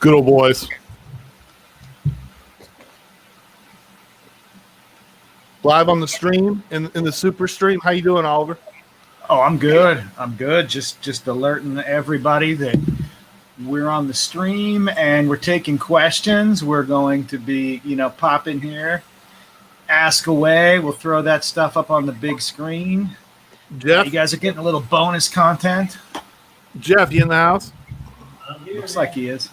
Good old boys. Live on the stream in the Superstream. How you doing, Oliver? Oh, I'm good. I'm good. Just alerting everybody that we're on the stream and we're taking questions. We're going to be, pop in here, ask away. We'll throw that stuff up on the big screen. Jeff, you guys are getting a little bonus content. Jeff, you in the house? Looks like he is.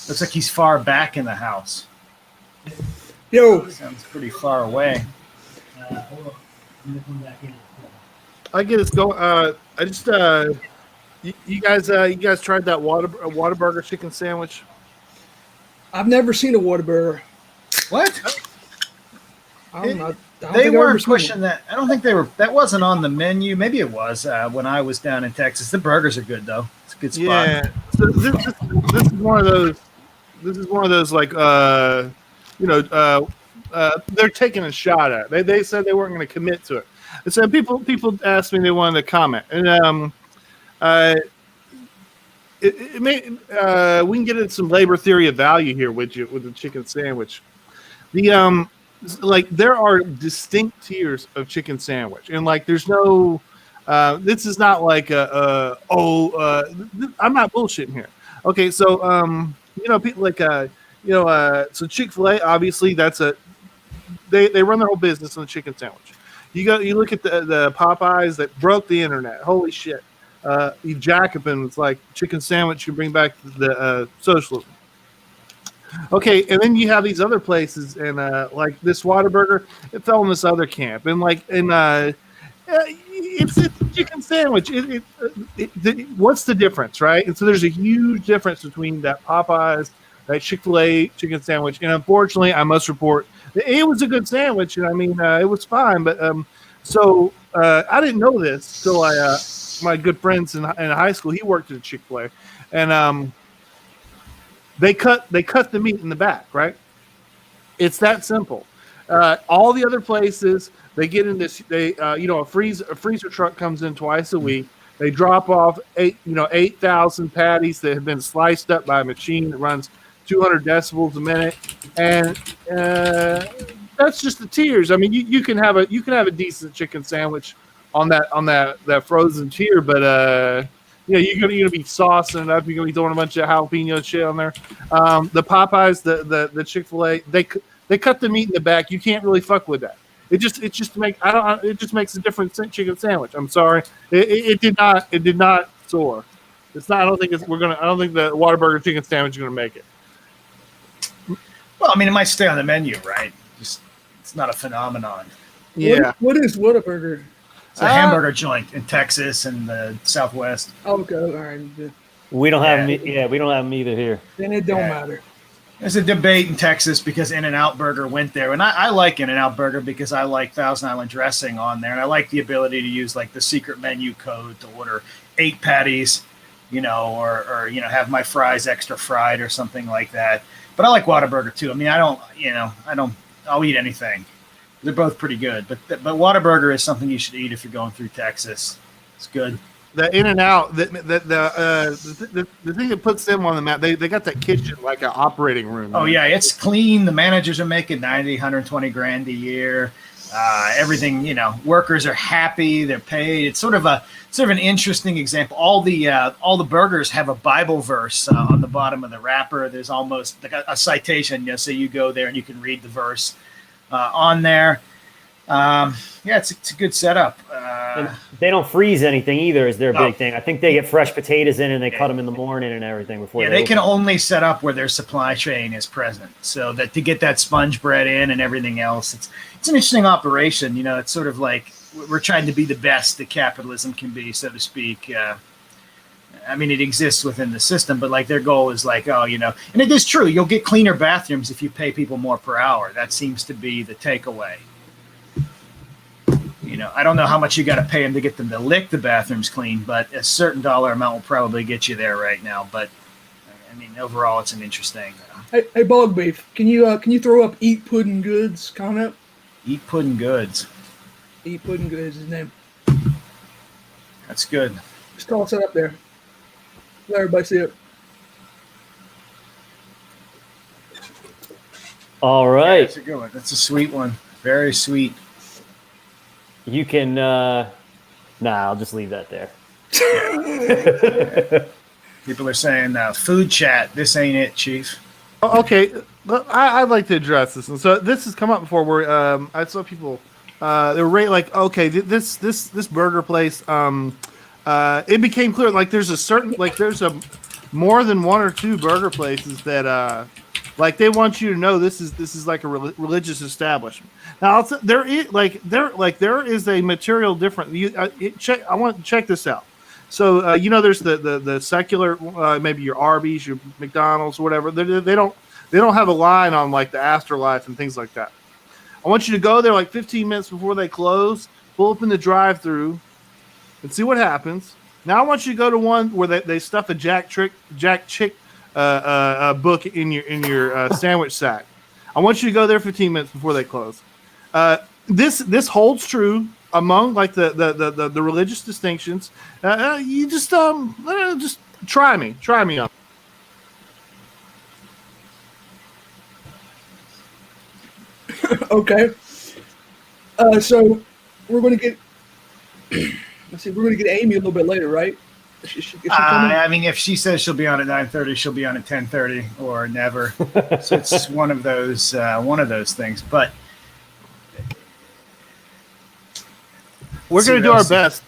Looks like he's far back in the house. Yo. Sounds pretty far away. I get it's going. I just you guys tried that Whataburger chicken sandwich? I've never seen a Whataburger. What? They weren't pushing that. I don't think they were. That wasn't on the menu. Maybe it was when I was down in Texas. The burgers are good though. It's a good spot. Yeah. So this is one of those. This is one of those like they're taking a shot at it. They said they weren't going to commit to it. And so people asked me they wanted to comment, and we can get into some labor theory of value here with the chicken sandwich. The there are distinct tiers of chicken sandwich, and there's no. This is not like I'm not bullshitting here. Okay, so people so Chick-fil-A, obviously that's they run their whole business on the chicken sandwich. You look at the Popeyes that broke the internet. Holy shit. Jacobin was like chicken sandwich you bring back the socialism. Okay, and then you have these other places, and like this Whataburger, it fell in this other camp, and it's a chicken sandwich. What's the difference, right? And so there's a huge difference between that Popeyes, that Chick-fil-A chicken sandwich, and unfortunately, I must report it was a good sandwich, and I mean it was fine, but I didn't know this till my good friends in high school. He worked at Chick-fil-A, and they cut the meat in the back, right? It's that simple. All the other places they get in this, a freezer truck comes in twice a week. They drop off 8,000 patties that have been sliced up by a machine that runs 200 decibels a minute, and that's just the tiers. I mean, you can have a decent chicken sandwich on that frozen tier, but you're gonna be saucing it up. You're gonna be throwing a bunch of jalapeno shit on there. The Popeyes, the Chick-fil-A, they cut the meat in the back. You can't really fuck with that. It just makes a different chicken sandwich. I'm sorry, it did not soar. It's not. I don't think the Whataburger chicken sandwich is gonna make it. Well, I mean, it might stay on the menu, right? Just it's not a phenomenon. Yeah. What is Whataburger? It's a hamburger joint in Texas and the Southwest. Okay, all right. We don't have we don't have them either here. Then it don't matter. There's a debate in Texas because In-N-Out Burger went there, and I like In-N-Out Burger because I like Thousand Island dressing on there, and I like the ability to use the secret menu code to order 8 patties, or have my fries extra fried or something like that. But I like Whataburger too. I mean, I'll eat anything. They're both pretty good, but Whataburger is something you should eat if you're going through Texas. It's good. The In-N-Out, the thing that puts them on the map, they got that kitchen like an operating room. Oh yeah, it's clean. The managers are making 90, 120 grand a year. Everything, workers are happy. They're paid. It's sort of an interesting example. All the burgers have a Bible verse on the bottom of the wrapper. There's almost like a citation. So you go there and you can read the verse on there. It's a good setup. They don't freeze anything either is their big thing. I think they get fresh potatoes in and they cut them in the morning and everything before. They can only set up where their supply chain is present, so that to get that sponge bread in and everything else, it's an interesting operation. It's sort of like we're trying to be the best that capitalism can be, so to speak. I mean, it exists within the system, but their goal is and it is true. You'll get cleaner bathrooms if you pay people more per hour. That seems to be the takeaway. I don't know how much you got to pay them to get them to lick the bathrooms clean, but a certain dollar amount will probably get you there right now. But I mean, overall, it's an interesting. Hey, Bog Beef, can you throw up Eat Pudding Goods comment? Eat Pudding Goods. Eat Pudding Goods is his name. That's good. Just toss it up there. Let everybody see it. All Yeah, right. that's a good one. That's a sweet one. Very sweet. You can. I'll just leave that there. People are saying, food chat, this ain't it, Chief. Okay, I'd like to address this, and so this has come up before. Where I saw people they were like, okay, this burger place. It became clear like there's a more than one or two burger places that like they want you to know this is like a religious establishment. Now there is a material difference. I want to check this out. So there's the secular, maybe your Arby's, your McDonald's, whatever. They don't have a line on like the afterlife and things like that. I want you to go there like 15 minutes before they close, pull up in the drive-through, and see what happens. Now I want you to go to one where they stuff a Jack Chick book in your sandwich sack. I want you to go there 15 minutes before they close. This holds true among like the religious distinctions. You just try me on. Okay. So we're going to get. Let's see. We're going to get Amy a little bit later, right? Is she coming? I mean, if she says she'll be on at 9:30, she'll be on at 10:30 or never. So it's one of those things. But we're going to do our best.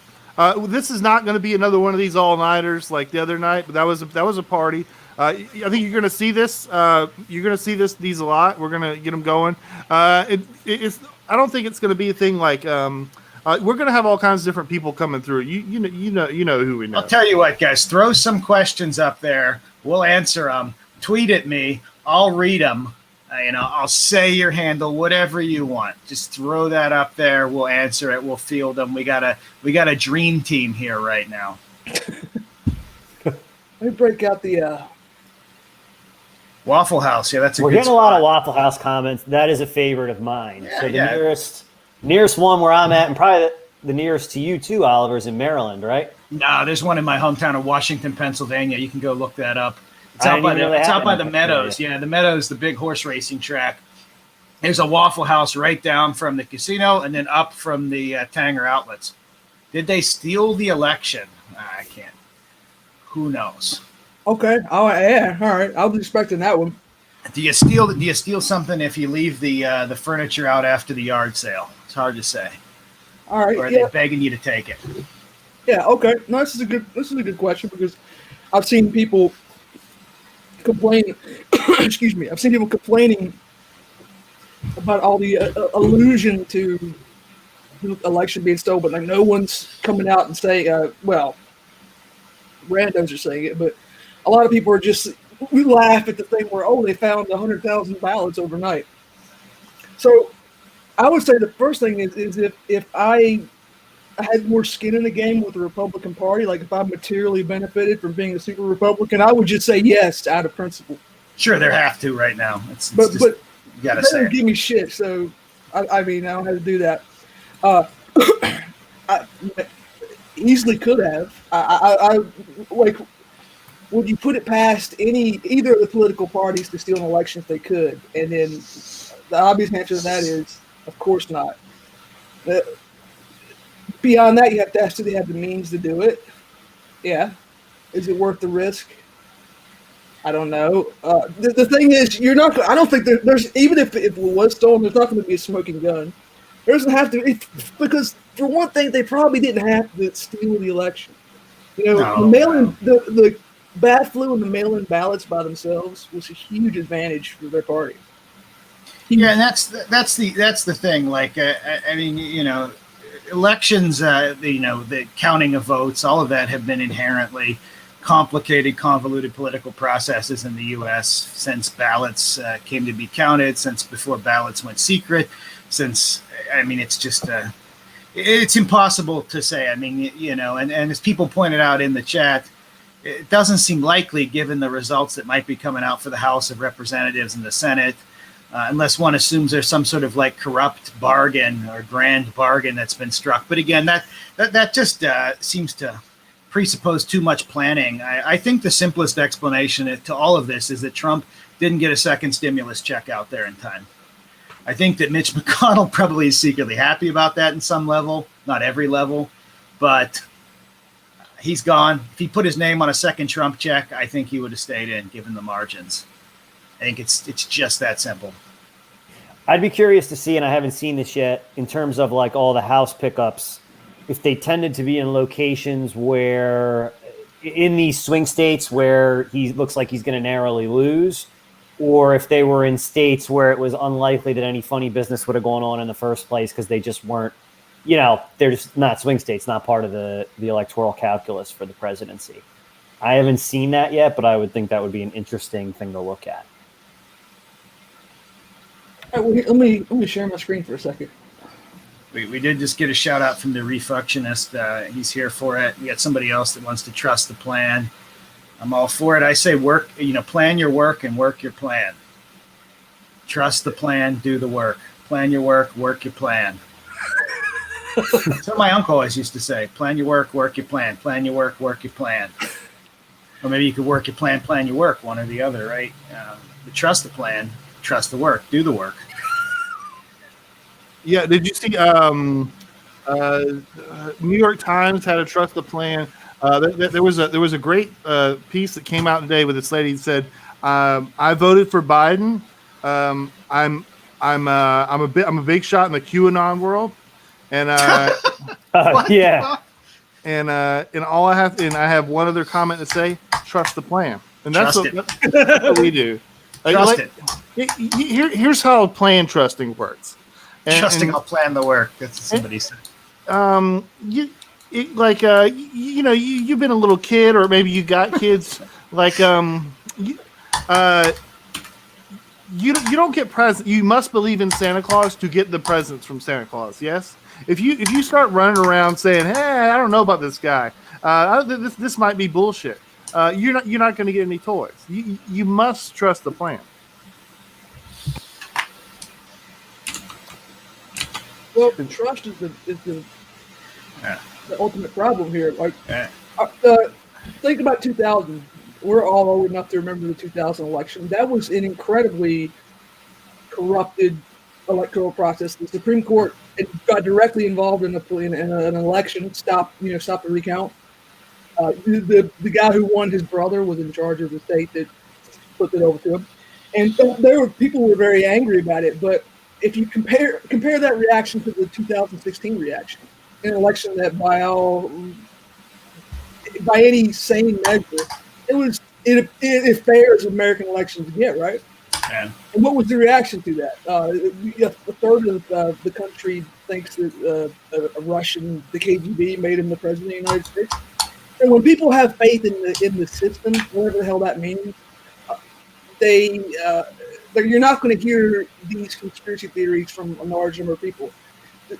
This is not going to be another one of these all-nighters like the other night, but that was a party. I think you're going to see this. You're going to see these a lot. We're going to get them going. It's. I don't think it's going to be a thing like. We're going to have all kinds of different people coming through. You know who we know. I'll tell you what, guys. Throw some questions up there. We'll answer them. Tweet at me. I'll read them. I'll say your handle, whatever you want. Just throw that up there. We'll answer it. We'll field them. We got a dream team here right now. Let me break out the Waffle House. Yeah, that's a We're good getting spot. a lot of Waffle House comments. That is a favorite of mine. Yeah, so the yeah. nearest one where I'm at, and probably the nearest to you too, Oliver, is in Maryland, right? No, there's one in my hometown of Washington, Pennsylvania. You can go look that up. It's I out didn't by even know the they it's had out by them. the Meadows. Yeah, the Meadows, the big horse racing track. There's a Waffle House right down from the casino and then up from the Tanger outlets. Did they steal the election? I can't. Who knows? Okay. Oh yeah. All right. I was expecting that one. Do you steal something if you leave the furniture out after the yard sale? It's hard to say. All right. Or are Yeah. they begging you to take it? Yeah. Okay. No, this is a good question because I've seen people complain. Excuse me. I've seen people complaining about all the allusion to the election being stolen, but like no one's coming out and saying, well, randos are saying it, but a lot of people are just, we laugh at the thing where, oh, they found 100,000 ballots overnight. So I would say the first thing is if I had more skin in the game with the Republican Party, like if I materially benefited from being a super Republican, I would just say yes out of principle. Sure, they have to right now. It's But you gotta they say don't it. give me shit, so I mean I don't have to do that. I easily could have. I like. Would you put it past either of the political parties to steal an election if they could? And then the obvious answer to that is, of course not. Beyond that, you have to ask, do they have the means to do it? Yeah. Is it worth the risk? I don't know. The thing is, you're not. I don't think there's even if it was stolen, there's not going to be a smoking gun. There doesn't have to be, because for one thing, they probably didn't have to steal the election. The bad flu and the mail-in ballots by themselves was a huge advantage for their party. Yeah, and that's the thing. Like, I mean, elections, the counting of votes, all of that have been inherently complicated, convoluted political processes in the U.S. since ballots came to be counted, since before ballots went secret, since, I mean, it's just, it's impossible to say. I mean, and as people pointed out in the chat, it doesn't seem likely given the results that might be coming out for the House of Representatives and the Senate, unless one assumes there's some sort of like corrupt bargain or grand bargain that's been struck. But again, that just seems to presuppose too much planning. I think the simplest explanation to all of this is that Trump didn't get a second stimulus check out there in time. I think that Mitch McConnell probably is secretly happy about that in some level, not every level, but he's gone. If he put his name on a second Trump check, I think he would have stayed in, given the margins. I think it's just that simple. I'd be curious to see, and I haven't seen this yet, in terms of like all the House pickups, if they tended to be in locations where, in these swing states where he looks like he's going to narrowly lose, or if they were in states where it was unlikely that any funny business would have gone on in the first place because they just weren't, they're just not swing states, not part of the electoral calculus for the presidency. I haven't seen that yet, but I would think that would be an interesting thing to look at. All right, well, let me share my screen for a second. We did just get a shout out from the Refuctionist. He's here for it. We got somebody else that wants to trust the plan. I'm all for it. I say work, plan your work and work your plan. Trust the plan, do the work. Plan your work your plan. That's what my uncle always used to say. Plan your work your plan. Plan your work your plan. Or maybe you could work your plan your work, one or the other, right? But trust the plan, trust the work, do the work. Yeah, did you see New York Times had a trust the plan? There was a great piece that came out today with this lady who said, "I voted for Biden. I'm a big shot in the QAnon world, and yeah, and all I have one other comment to say: trust the plan, and that's what we do. Trust it. Here's how plan trusting works. Trusting I'll plan the work. That's what somebody said. You've been a little kid, or maybe you got kids. You don't get presents. You must believe in Santa Claus to get the presents from Santa Claus. Yes. If you start running around saying, "Hey, I don't know about this guy. This might be bullshit," you're not going to get any toys. You must trust the plan. Well, trust is the ultimate problem here. Like, think about 2000. We're all old enough to remember the 2000 election. That was an incredibly corrupted electoral process. The Supreme Court got directly involved in an election. Stop the recount. The guy who won, his brother, was in charge of the state that flipped it over to him, and people were very angry about it. But if you compare that reaction to the 2016 reaction, an election that by any sane measure, it was as fair as American elections get, right? Yeah. And what was the reaction to that? A third of the country thinks that a Russian, the KGB, made him the president of the United States. And when people have faith in the system, whatever the hell that means, you're not going to hear these conspiracy theories from a large number of people.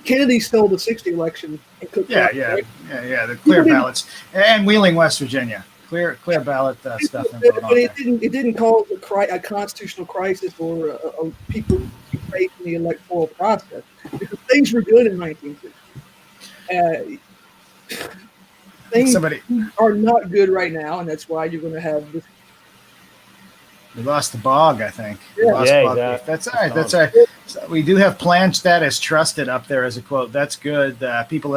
Kennedy stole the 60 election and cooked Yeah, the clear ballots. And Wheeling, West Virginia. Clear ballot stuff. But it didn't cause a constitutional crisis or people faith in the electoral process, because things were good in 1960. Things are not good right now, and that's why you're going to have this. We lost the bog, I think. Yeah, exactly. That's all right. That's all right. So we do have plan status trusted up there as a quote. That's good.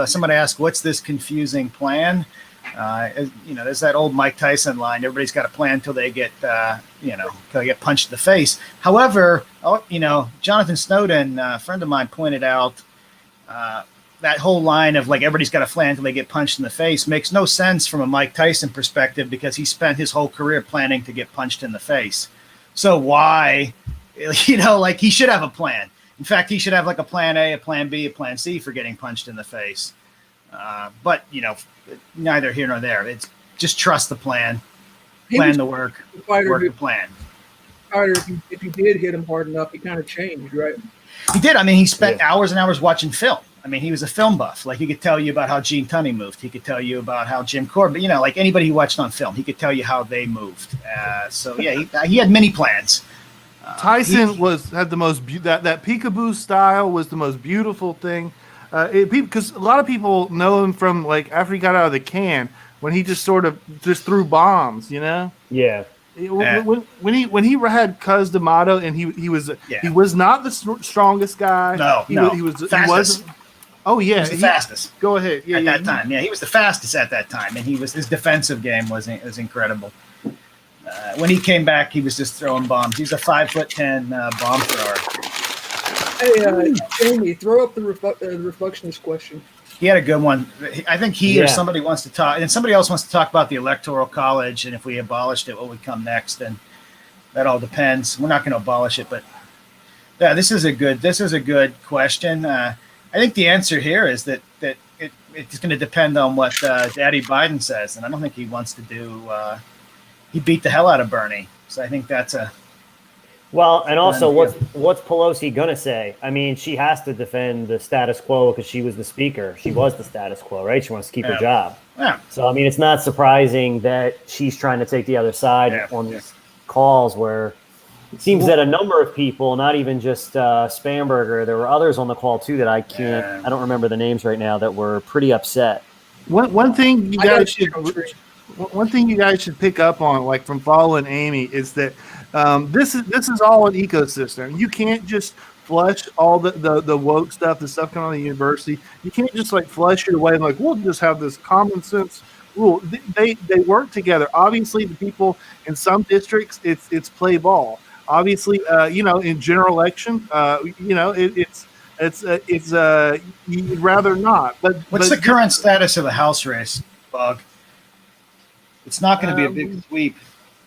Somebody asked, "What's this confusing plan?" There's that old Mike Tyson line. Everybody's got a plan until they get, till they get punched in the face. However, Jonathan Snowden, a friend of mine, pointed out that whole line of like everybody's got a plan until they get punched in the face makes no sense from a Mike Tyson perspective, because he spent his whole career planning to get punched in the face. So why, he should have a plan. In fact, he should have like a plan A, a plan B, a plan C for getting punched in the face. But neither here nor there. It's just trust the plan, plan the work, work the plan. If you did hit him hard enough, he kind of changed, right? He did. I mean, he spent hours and hours watching film. I mean, he was a film buff. Like, he could tell you about how Gene Tunney moved. He could tell you about how Jim Corbett, like anybody who watched on film, he could tell you how they moved. He had many plans. Tyson had the most that peekaboo style was the most beautiful thing. Because a lot of people know him from like after he got out of the can, when he just sort of just threw bombs, you know. Yeah. When he had Cuz D'Amato and he was not the strongest guy. He was he wasn't. Oh yeah, he was the fastest. Go ahead. At that time, he was the fastest at that time, and his defensive game was incredible. When he came back, he was just throwing bombs. He's a 5'10" bomb thrower. Hey, Jamie, throw up the reflectionist question. He had a good one. I think he or somebody wants to talk, and somebody else wants to talk about the Electoral College, and if we abolished it, what would come next? And that all depends. We're not going to abolish it, but yeah, this is a good question. I think the answer here is that it's going to depend on what Daddy Biden says, and I don't think he wants to do. He beat the hell out of Bernie, so I think that's a. Well, and also, what's Pelosi going to say? I mean, she has to defend the status quo because she was the speaker. She was the status quo, right? She wants to keep her job. Yeah. So, I mean, it's not surprising that she's trying to take the other side on these calls where it seems that a number of people, not even just Spamberger, there were others on the call, too, that I don't remember the names right now, that were pretty upset. One thing you guys should pick up on, like from following Amy, is that this is all an ecosystem. You can't just flush all the woke stuff, the stuff coming out of the university. You can't just like flush your way and like we'll just have this common sense rule. They work together. Obviously, the people in some districts it's play ball. Obviously, in general election, it's you'd rather not. But what's the current status of the House race, Bug? It's not going to be a big sweep.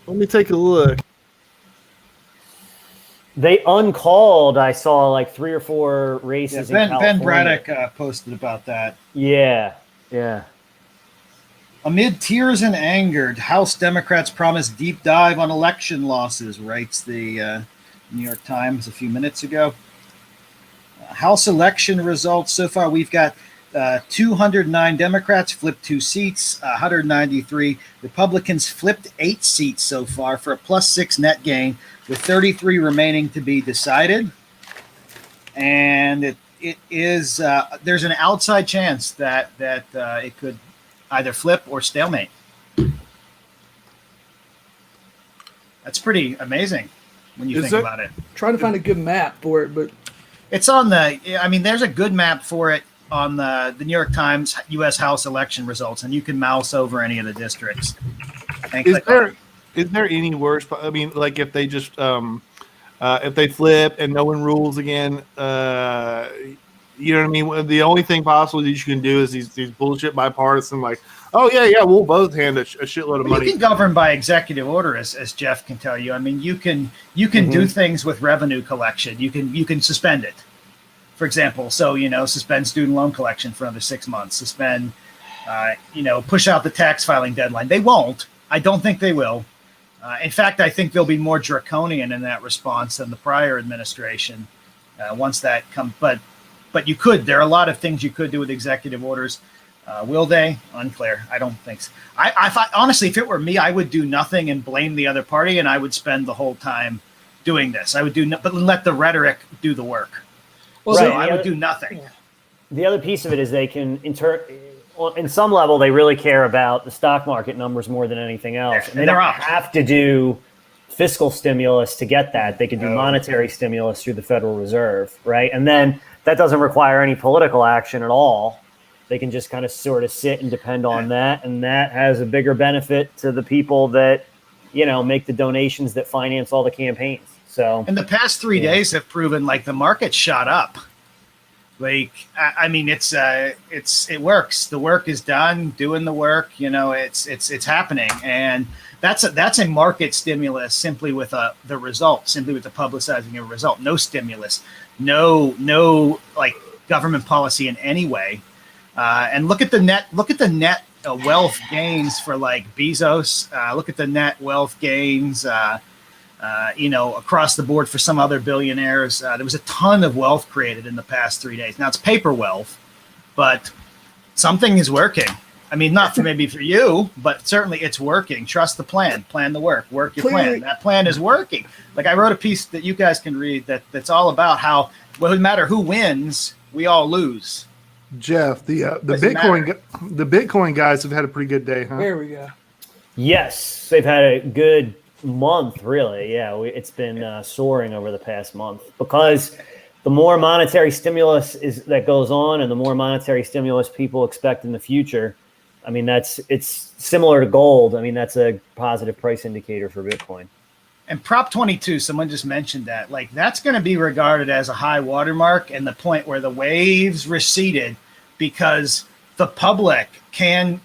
Let me take a look. They uncalled. I saw like 3 or 4 races. Ben Braddock posted about that. Yeah. Amid tears and anger, House Democrats promise deep dive on election losses, writes the New York Times a few minutes ago. House election results so far, we've got 209 Democrats flipped 2 seats, 193 Republicans flipped 8 seats so far for a +6 net gain, with 33 remaining to be decided. And it is there's an outside chance that it could either flip or stalemate. That's pretty amazing when you think about it. Trying to find a good map for it, but it's on there's a good map for it on the New York Times U.S. House election results, and you can mouse over any of the districts. Is there any worse? I mean, like if they just if they flip and no one rules again, you know what I mean? The only thing possible that you can do is these bullshit bipartisan, like, oh yeah, we'll both hand a shitload of money. You can govern by executive order, as Jeff can tell you. I mean, you can do things with revenue collection. You can suspend it. For example, suspend student loan collection for another 6 months. Suspend, push out the tax filing deadline. They won't. I don't think they will. In fact, I think they'll be more draconian in that response than the prior administration. Once that comes, but you could. There are a lot of things you could do with executive orders. Will they? Unclear. I don't think so. Honestly, if it were me, I would do nothing and blame the other party, and I would spend the whole time doing this. I would but let the rhetoric do the work. Well, so I would do nothing. The other piece of it is they can in some level, they really care about the stock market numbers more than anything else. And they don't have to do fiscal stimulus to get that. They can do monetary stimulus through the Federal Reserve, right? And then that doesn't require any political action at all. They can just kind of sort of sit and depend on that. And that has a bigger benefit to the people that, make the donations that finance all the campaigns. So, and the past 3 days have proven like the market shot up. Like, I mean, it works. The work is done, doing the work, it's happening. And that's a market stimulus simply with the result, simply with the publicizing a result, no stimulus, no like government policy in any way. And look at the net wealth gains for like Bezos. Look at the net wealth gains, across the board for some other billionaires. There was a ton of wealth created in the past 3 days. Now it's paper wealth, but something is working. I mean, not maybe for you, but certainly it's working. Trust the plan, plan the work your plan. That plan is working. Like I wrote a piece that you guys can read that's all about how, well, no matter who wins, we all lose. Jeff, the Doesn't the Bitcoin guys have had a pretty good day, huh? There we go. Yes, they've had a good month, really. Yeah, it's been soaring over the past month because the more monetary stimulus that goes on, and the more monetary stimulus people expect in the future. I mean, it's similar to gold. I mean, that's a positive price indicator for Bitcoin. And Prop 22, someone just mentioned that. Like, that's going to be regarded as a high watermark and the point where the waves receded because the public can,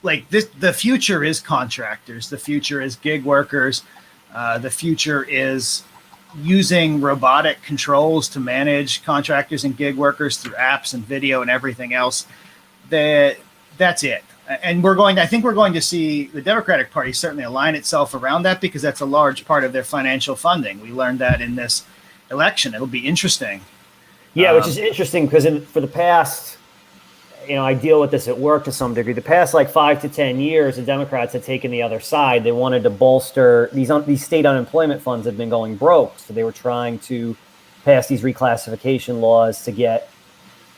like, the future is contractors. The future is gig workers. The future is using robotic controls to manage contractors and gig workers through apps and video and everything else. That's it. And I think we're going to see the Democratic Party certainly align itself around that because that's a large part of their financial funding. We learned that in this election. It'll be interesting. Yeah, which is interesting because for the past, I deal with this at work to some degree. The past 5 to 10 years, the Democrats had taken the other side. They wanted to bolster these state unemployment funds have been going broke. So they were trying to pass these reclassification laws to get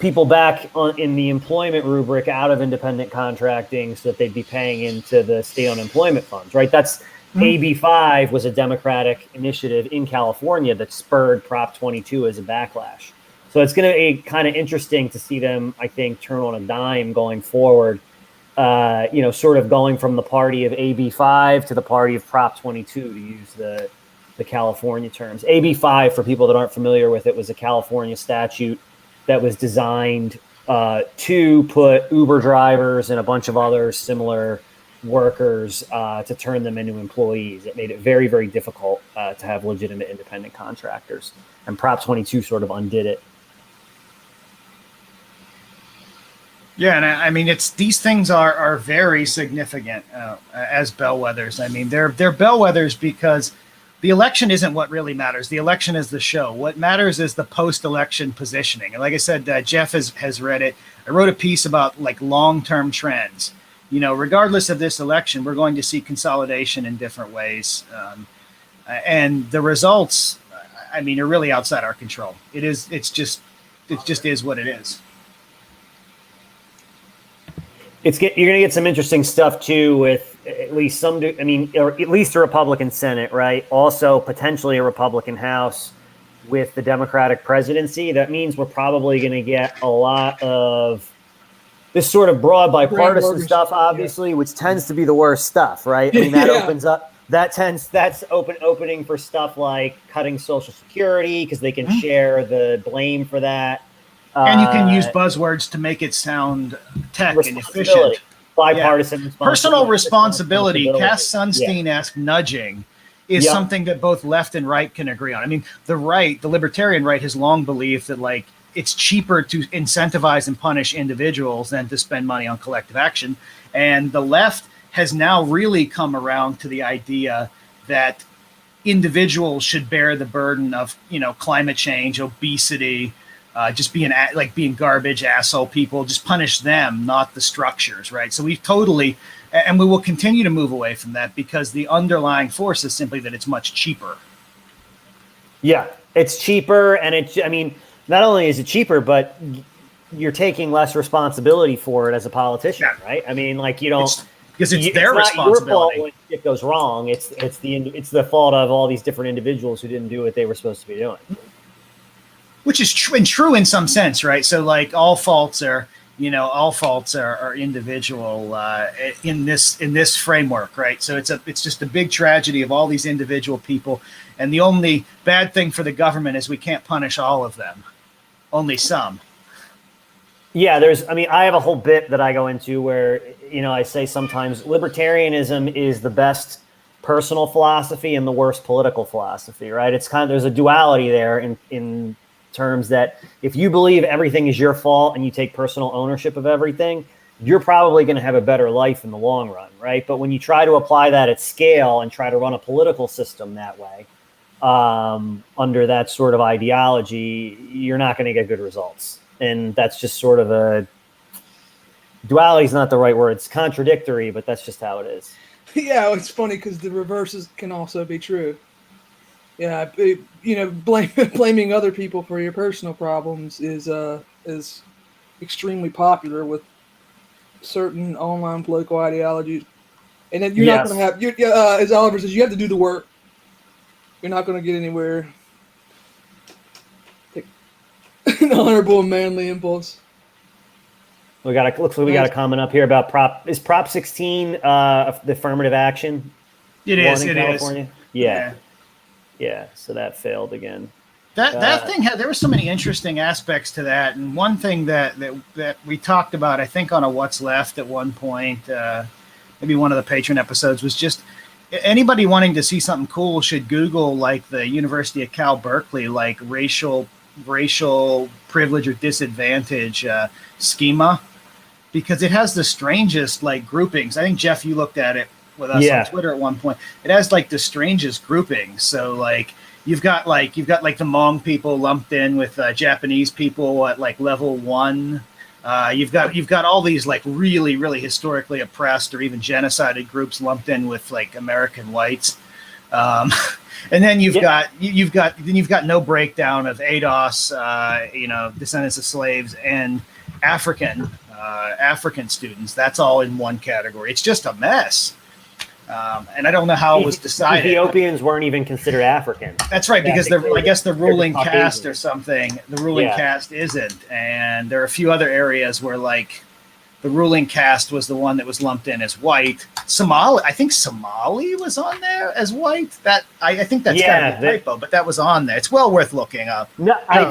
people back in the employment rubric out of independent contracting so that they'd be paying into the state unemployment funds, right? That's AB 5 was a Democratic initiative in California that spurred Prop 22 as a backlash. So it's going to be kind of interesting to see them, I think, turn on a dime going forward, sort of going from the party of AB 5 to the party of Prop 22, to use the California terms. AB 5, for people that aren't familiar with it, was a California statute that was designed to put Uber drivers and a bunch of other similar workers to turn them into employees. It made it very, very difficult to have legitimate independent contractors. And Prop 22 sort of undid it. Yeah, and I mean, these things are very significant as bellwethers. I mean, they're bellwethers because the election isn't what really matters. The election is the show. What matters is the post-election positioning. And like I said, Jeff has read it. I wrote a piece about long-term trends. Regardless of this election, we're going to see consolidation in different ways. And the results, I mean, are really outside our control. It just is what it is. You're going to get some interesting stuff too with at least or at least a Republican Senate, right? Also potentially a Republican House with the Democratic presidency. That means we're probably going to get a lot of this sort of broad bipartisan stuff, obviously, which tends to be the worst stuff, right? I mean, that opens up, that's opening for stuff like cutting Social Security because they can share the blame for that. And you can use buzzwords to make it sound tech and efficient. Bipartisan personal responsibility, Cass Sunstein-esque nudging is something that both left and right can agree on. I mean, the libertarian right has long believed that it's cheaper to incentivize and punish individuals than to spend money on collective action. And the left has now really come around to the idea that individuals should bear the burden of, climate change, obesity, just being garbage, asshole people, just punish them, not the structures, right? So we will continue to move away from that because the underlying force is simply that it's much cheaper. Yeah, it's cheaper, and not only is it cheaper, but you're taking less responsibility for it as a politician, right? I mean, you don't because it's their responsibility. Your fault when it goes wrong. It's the fault of all these different individuals who didn't do what they were supposed to be doing. Which is true in some sense, right? So all faults are individual in this framework, right? So it's just a big tragedy of all these individual people. And the only bad thing for the government is we can't punish all of them, only some. Yeah, I have a whole bit that I go into where, I say sometimes libertarianism is the best personal philosophy and the worst political philosophy, right? It's there's a duality there in terms that if you believe everything is your fault and you take personal ownership of everything, you're probably going to have a better life in the long run, right? But when you try to apply that at scale and try to run a political system that way, under that sort of ideology, you're not going to get good results. And that's just sort of duality is not the right word. It's contradictory, but that's just how it is. Yeah, it's funny because the reverses can also be true. Yeah, blaming other people for your personal problems is extremely popular with certain online political ideologies, and then you're not going to have. As Oliver says, you have to do the work. You're not going to get anywhere. Take an honorable and manly impulse. Looks like we got a comment up here about Prop 16 the affirmative action? It one is. in It California? is. Yeah. So that failed again. That thing there were so many interesting aspects to that, and one thing that we talked about, I think, on a What's Left at one point, maybe one of the patron episodes, was just anybody wanting to see something cool should Google like the University of Cal Berkeley like racial privilege or disadvantage schema, because it has the strangest like groupings. I think Jeff, you looked at it with us on Twitter at one point. It has like the strangest groupings. So like you've got like the Hmong people lumped in with Japanese people at like level 1. You've got all these like really, really historically oppressed or even genocided groups lumped in with like American whites. And then you've got no breakdown of ADOS, descendants of slaves, and African students. That's all in one category. It's just a mess. And I don't know how it was decided. Ethiopians weren't even considered African. That's right, because I guess the ruling caste or something. The ruling caste isn't, and there are a few other areas where like the ruling caste was the one that was lumped in as white. I think Somali was on there as white. That I think that's kind of a typo, but that was on there. It's well worth looking up. No, I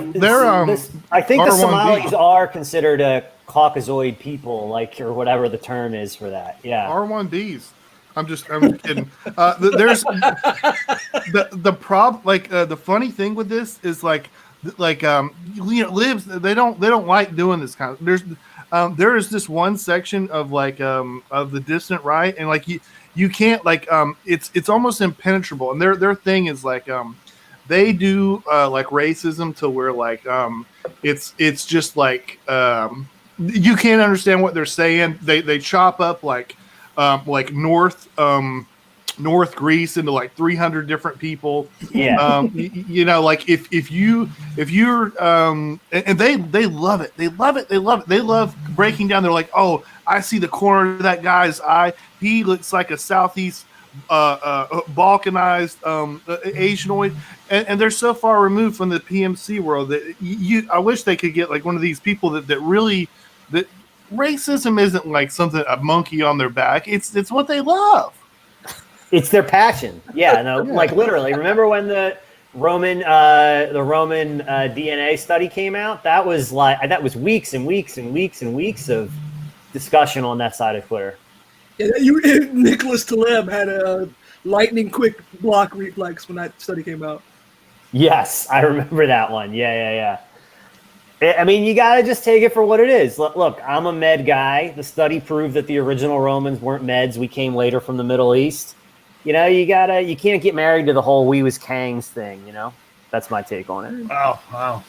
think the Somalis are considered a Caucasoid people, like, or whatever the term is for that. Yeah, R1Ds. I'm just kidding. There's the problem. Like the funny thing with this is libs. They don't like doing this kind of. There is this one section of of the distant right, and like you can't it's almost impenetrable. And their thing is they do like racism to where it's just you can't understand what they're saying. They chop up North Greece into like 300 different people. Yeah. If you're and they love it. They love it. They love breaking down. They're like, oh, I see the corner of that guy's eye. He looks like a Southeast Balkanized Asianoid, and they're so far removed from the PMC world that I wish they could get like one of these people that really racism isn't like something, a monkey on their back. It's what they love. It's their passion. Yeah, no, like literally. Remember when the Roman DNA study came out? That was weeks and weeks and weeks and weeks of discussion on that side of Twitter. Yeah, Nicholas Taleb had a lightning quick block reflex when that study came out. Yes, I remember that one. Yeah. I mean, you got to just take it for what it is. Look, I'm a med guy. The study proved that the original Romans weren't meds. We came later from the Middle East. You can't get married to the whole "we was Kangs" thing. That's my take on it. Wow.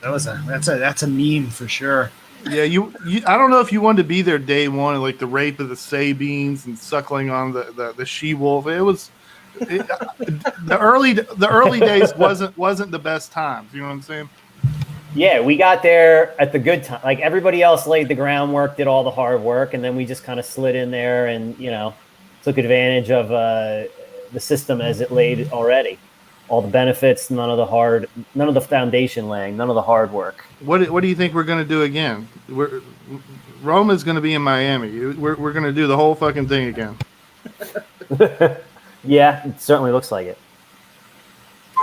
That's a meme for sure. Yeah, I don't know if you wanted to be there day one, like the rape of the Sabines and suckling on the she wolf. The early days wasn't the best times. You know what I'm saying? Yeah, we got there at the good time. Like everybody else laid the groundwork, did all the hard work, and then we just kind of slid in there and took advantage of the system as it laid already. All the benefits, none of the foundation laying, none of the hard work. What do you think we're going to do again? Rome is going to be in Miami. We're going to do the whole fucking thing again. Yeah, it certainly looks like it.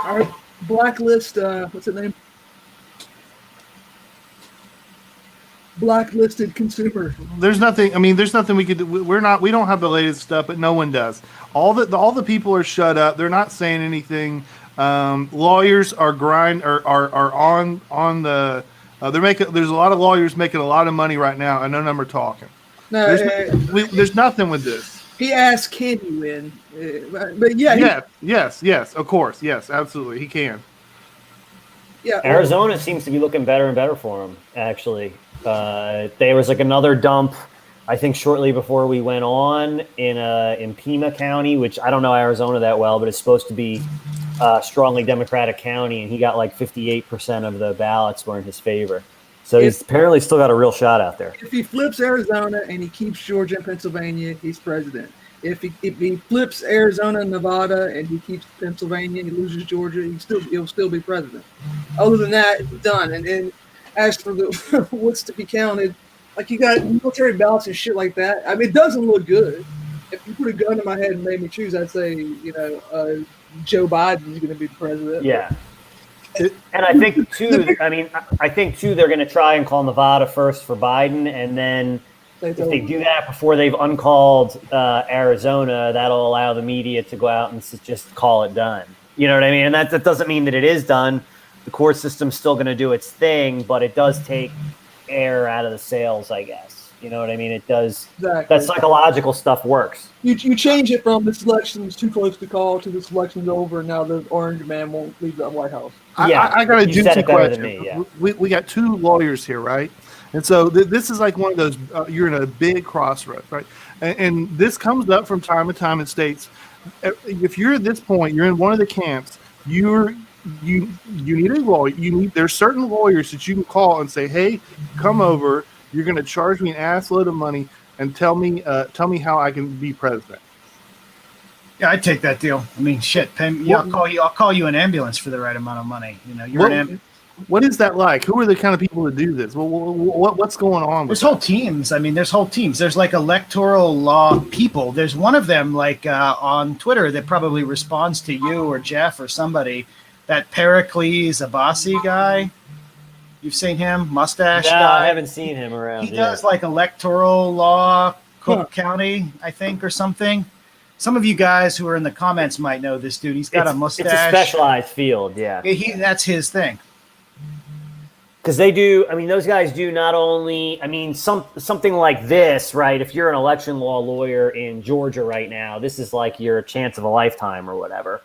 Our blacklist, what's it name? Blacklisted consumer. There's nothing we could do. We don't have the latest stuff, but no one does. All the people are shut up. They're not saying anything. Lawyers are on the there's a lot of lawyers making a lot of money right now, and none of them are talking. No, there's nothing with this. He asked, "Can you win?" But yeah, yes, of course, yes, absolutely, he can. Yeah, Arizona seems to be looking better and better for him. Actually, there was like another dump, I think, shortly before we went on in Pima County, which I don't know Arizona that well, but it's supposed to be a strongly Democratic county, and he got like 58% of the ballots were in his favor. So he's apparently still got a real shot out there. If he flips Arizona and he keeps Georgia and Pennsylvania, he's president. If he flips Arizona and Nevada and he keeps Pennsylvania and he loses Georgia, he'll still be president. Other than that, it's done. And as for the what's to be counted, like you got military ballots and shit like that. I mean, it doesn't look good. If you put a gun in my head and made me choose, I'd say Joe Biden is going to be the president. Yeah. And I think too. I think too. They're going to try and call Nevada first for Biden, and then if they do that before they've uncalled Arizona, that'll allow the media to go out and just call it done. You know what I mean? And that doesn't mean that it is done. The court system's still going to do its thing, but it does take air out of the sails, I guess. You know what I mean? It does. Exactly. That psychological stuff works. You change it from this election's too close to call to this election's over, and now the orange man won't leave the White House. Yeah, I got a juicy question. Me, yeah. We got two lawyers here, right? And so this is like one of those, you're in a big crossroads, right? And this comes up from time to time in states. If you're at this point, you're in one of the camps, you need a lawyer. There's certain lawyers that you can call and say, hey, come over. You're going to charge me an ass load of money and tell me how I can be president. Yeah, I'd take that deal. I mean, shit. I'll call you an ambulance for the right amount of money. You know, you're an ambulance. What is that like? Who are the kind of people that do this? What's going on? There's whole teams. I mean, there's whole teams. There's like electoral law people. There's one of them like on Twitter that probably responds to you or Jeff or somebody. That Pericles Abbasi guy. You've seen him? Mustache guy? I haven't seen him around. He does like electoral law, Cook County, I think, or something. Some of you guys who are in the comments might know this dude. He's got a mustache. It's a specialized field, yeah. That's his thing. Because they do, I mean, those guys do not only, I mean, something like this, right? If you're an election law lawyer in Georgia right now, this is like your chance of a lifetime or whatever.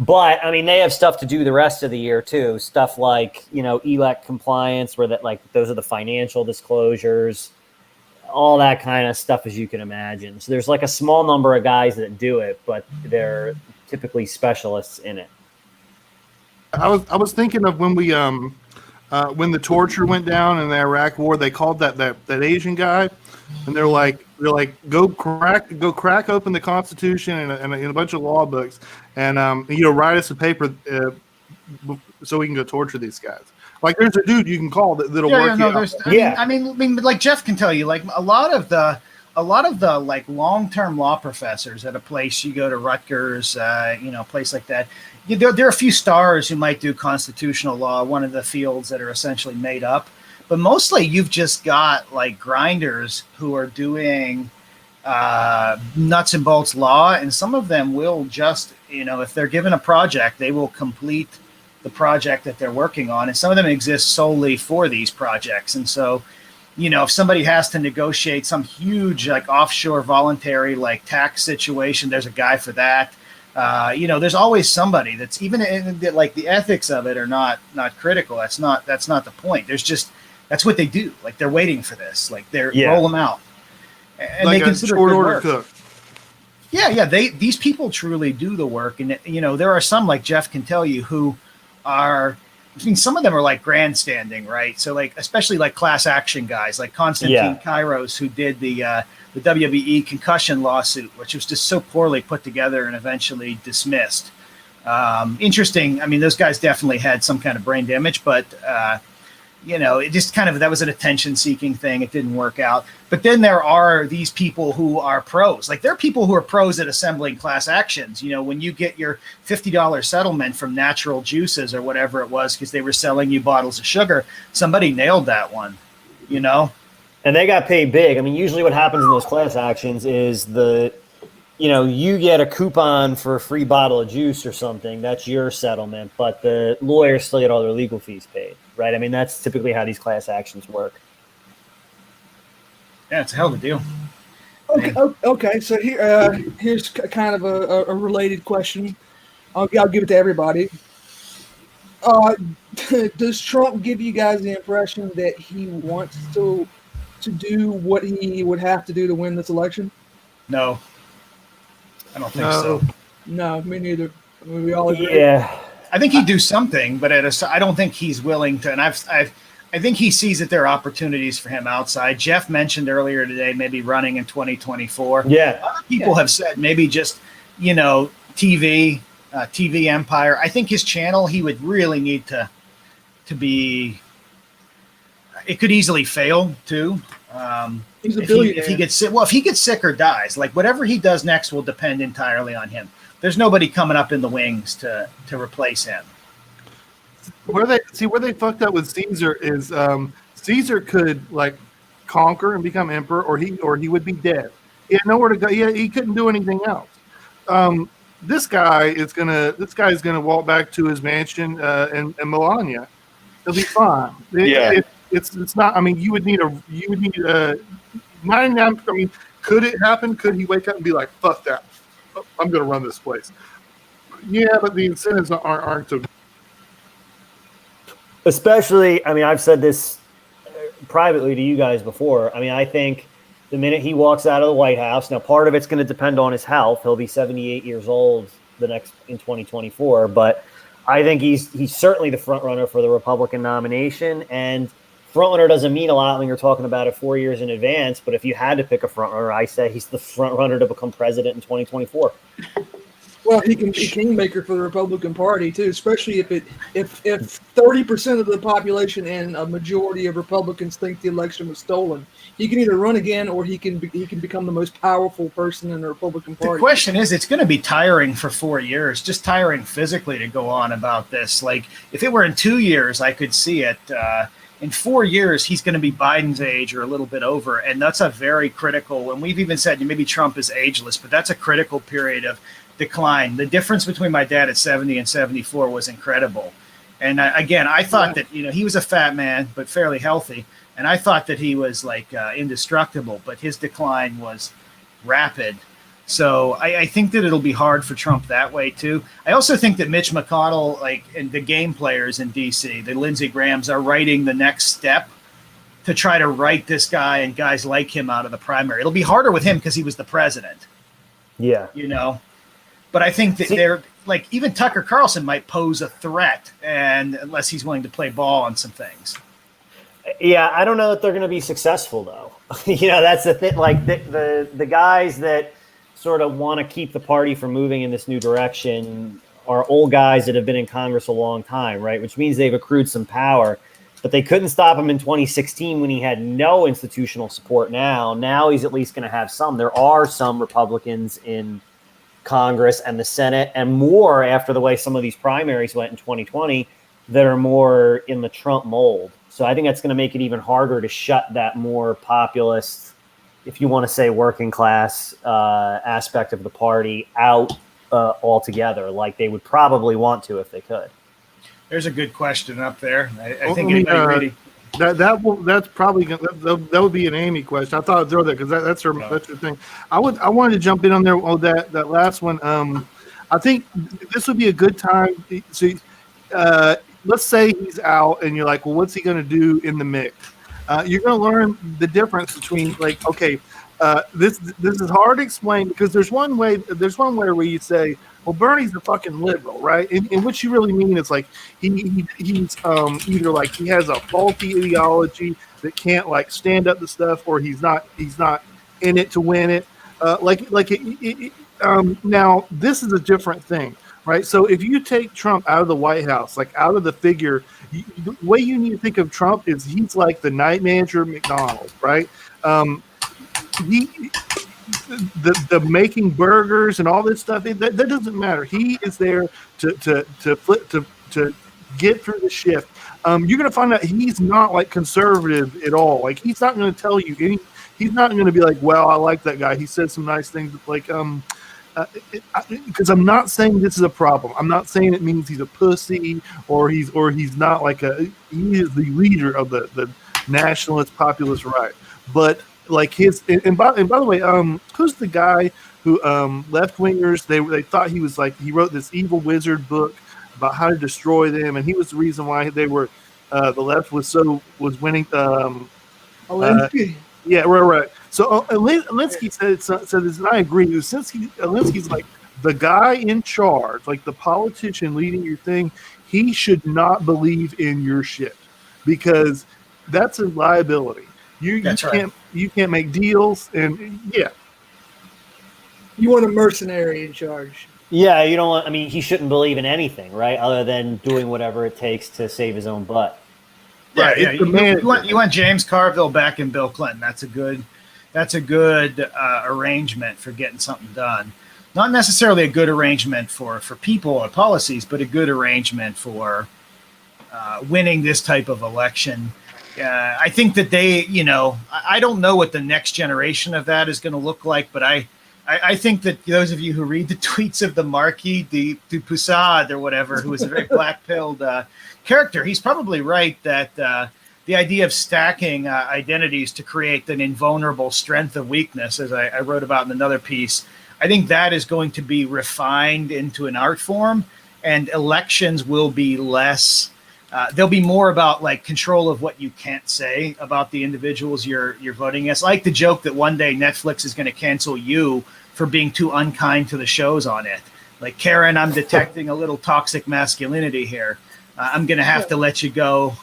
But, I mean, they have stuff to do the rest of the year, too. Stuff like, elect compliance, where those are the financial disclosures, all that kind of stuff, as you can imagine. So there's like a small number of guys that do it, but they're typically specialists in it. I was thinking of when we when the torture went down in the Iraq War, they called that Asian guy, and they're like go crack open the Constitution and a bunch of law books, and write us a paper so we can go torture these guys. Like there's a dude you can call that'll work. I mean, like Jeff can tell you, like a lot of the like long-term law professors at a place you go to, Rutgers, a place like that. There are a few stars who might do constitutional law, one of the fields that are essentially made up. But mostly you've just got like grinders who are doing nuts and bolts law. And some of them will just, if they're given a project, they will complete the project that they're working on. And some of them exist solely for these projects. And so, if somebody has to negotiate some huge like offshore voluntary like tax situation, there's a guy for that. There's always somebody that's even like the ethics of it are not critical. That's not the point. That's what they do. Like they're waiting for this. Like roll them out, and like they consider short it good order work. cook. Yeah. These people truly do the work, and there are some like Jeff can tell you who are. I mean, some of them are like grandstanding, right? So like, especially like class action guys, like Konstantin Kairos, who did the WBE concussion lawsuit, which was just so poorly put together and eventually dismissed. Interesting. I mean, those guys definitely had some kind of brain damage, but it just kind of, that was an attention-seeking thing. It didn't work out. But then there are these people who are pros. Like there are people who are pros at assembling class actions. When you get your $50 settlement from Natural Juices or whatever it was because they were selling you bottles of sugar, somebody nailed that one, And they got paid big. I mean, usually what happens in those class actions is you get a coupon for a free bottle of juice or something. That's your settlement, but the lawyers still get all their legal fees paid, right? I mean, that's typically how these class actions work. Yeah, it's a hell of a deal. Okay. So here's kind of a related question. I'll give it to everybody. Does Trump give you guys the impression that he wants to do what he would have to do to win this election? No. I don't think so. No, me neither. I mean, we all agree. Yeah. I think he'd do something, but I don't think he's willing to. And I think he sees that there are opportunities for him outside. Jeff mentioned earlier today maybe running in 2024. Yeah. Other people have said maybe just, TV empire. I think his channel, he would really need to be. It could easily fail too. He's a if billionaire. he gets sick, well, if he gets sick or dies, like whatever he does next will depend entirely on him. There's nobody coming up in the wings to replace him. Where they fucked up with Caesar is Caesar could conquer and become emperor, or he would be dead. He had nowhere to go. He couldn't do anything else. This guy is gonna walk back to his mansion in Melania. He'll be fine. It's not. I mean, you would need 99. I mean, could it happen? Could he wake up and be like, "Fuck that, I'm gonna run this place"? Yeah, but the incentives aren't so. Especially, I mean, I've said this privately to you guys before. I mean, I think the minute he walks out of the White House, now part of it's going to depend on his health. He'll be 78 years old in 2024, but I think he's certainly the front runner for the Republican nomination. And front runner doesn't mean a lot when you're talking about it 4 years in advance. But if you had to pick a front runner, I say he's the front runner to become president in 2024. Well, he can be kingmaker for the Republican Party too, especially if 30% of the population and a majority of Republicans think the election was stolen. He can either run again, or he can become the most powerful person in the Republican Party. The question is, it's going to be tiring for 4 years, just tiring physically to go on about this. Like, if it were in 2 years, I could see it. In 4 years, he's going to be Biden's age or a little bit over, and that's a very critical. And we've even said maybe Trump is ageless, but that's a critical period of decline. The difference between my dad at 70 and 74 was incredible. And I thought that, he was a fat man, but fairly healthy. And I thought that he was indestructible, but his decline was rapid. So I think that it'll be hard for Trump that way too. I also think that Mitch McConnell, and the game players in DC, the Lindsey Grahams, are writing the next step to try to write this guy and guys like him out of the primary. It'll be harder with him because he was the president. Yeah. But I think that they're even Tucker Carlson might pose a threat, and unless he's willing to play ball on some things. Yeah, I don't know that they're going to be successful though. That's the thing. Like the guys that sort of want to keep the party from moving in this new direction are old guys that have been in Congress a long time, right? Which means they've accrued some power, but they couldn't stop him in 2016 when he had no institutional support. Now he's at least going to have some. There are some Republicans in Congress and the Senate, and more after the way some of these primaries went in 2020, that are more in the Trump mold. So I think that's going to make it even harder to shut that more populist, if you want to say working class aspect of the party out altogether, like they would probably want to if they could. There's a good question up there. I think anybody ready? That's probably that would be an Amy question. I thought I'd throw that because that's her thing. I wanted to jump in on there on that last one. I think this would be a good time. So, let's say he's out, and you're like, well, what's he going to do in the mix? You're going to learn the difference between this is hard to explain because there's one way where you say, well, Bernie's a fucking liberal, right? And what you really mean is he's either he has a faulty ideology that can't stand up to stuff, or he's not in it to win it. Now this is a different thing, right? So if you take Trump out of the White House, out of the figure, the way you need to think of Trump is he's like the night manager of McDonald's, right? The making burgers and all this stuff, that doesn't matter. He is there to get through the shift. You're going to find out he's not conservative at all. He's not going to tell you any. He's not going to be like, well, I like that guy. He said some nice things. Because I'm not saying this is a problem. I'm not saying it means he's a pussy or he's not he is the leader of the nationalist populist right. But and by the way, who's the guy who left wingers? They thought he was he wrote this evil wizard book about how to destroy them, and he was the reason why they were the left was winning. Alinsky. Yeah, right. So Alinsky said this, and I agree. Since Alinsky's the guy in charge, the politician leading your thing, he should not believe in your shit because that's a liability. That's right. You can't make deals, and yeah. You want a mercenary in charge. Yeah, you don't want. I mean, he shouldn't believe in anything, right? Other than doing whatever it takes to save his own butt. Yeah, Right, yeah. it's the man- You want James Carville back in Bill Clinton. That's a good arrangement for getting something done. Not necessarily a good arrangement for people or policies, but a good arrangement for winning this type of election. I think that I don't know what the next generation of that is going to look like, but I think that those of you who read the tweets of the Marquis de Poussade or whatever, who is a very black-pilled character, he's probably right that the idea of stacking identities to create an invulnerable strength of weakness, as I wrote about in another piece, I think that is going to be refined into an art form, and elections will be less. They'll be more about like control of what you can't say about the individuals you're voting against. I like the joke that one day Netflix is going to cancel you for being too unkind to the shows on it. Like, Karen, I'm detecting a little toxic masculinity here. I'm going to have to let you go.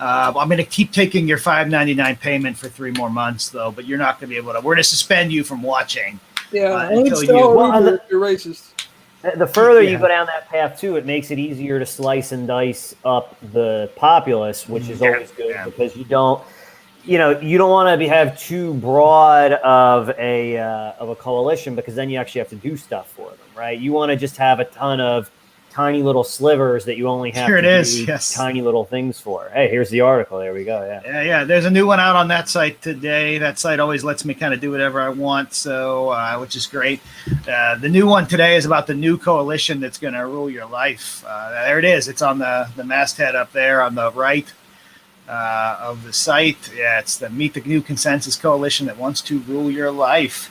I'm going to keep taking your $5.99 payment for 3 more months, though. But you're not going to be able to. We're going to suspend you from watching. Yeah, Until you're racist. The further you go down that path, too, it makes it easier to slice and dice up the populace, which is always good because you don't want to have too broad of a coalition, because then you actually have to do stuff for them, right? You want to just have a ton of tiny little slivers that you only have do tiny little things for. Hey, here's the article. There we go. Yeah. There's a new one out on that site today. That site always lets me kind of do whatever I want, so which is great. The new one today is about the new coalition that's going to rule your life. There it is. It's on the masthead up there on the right of the site. Yeah, it's the Meet the New Consensus Coalition that wants to rule your life.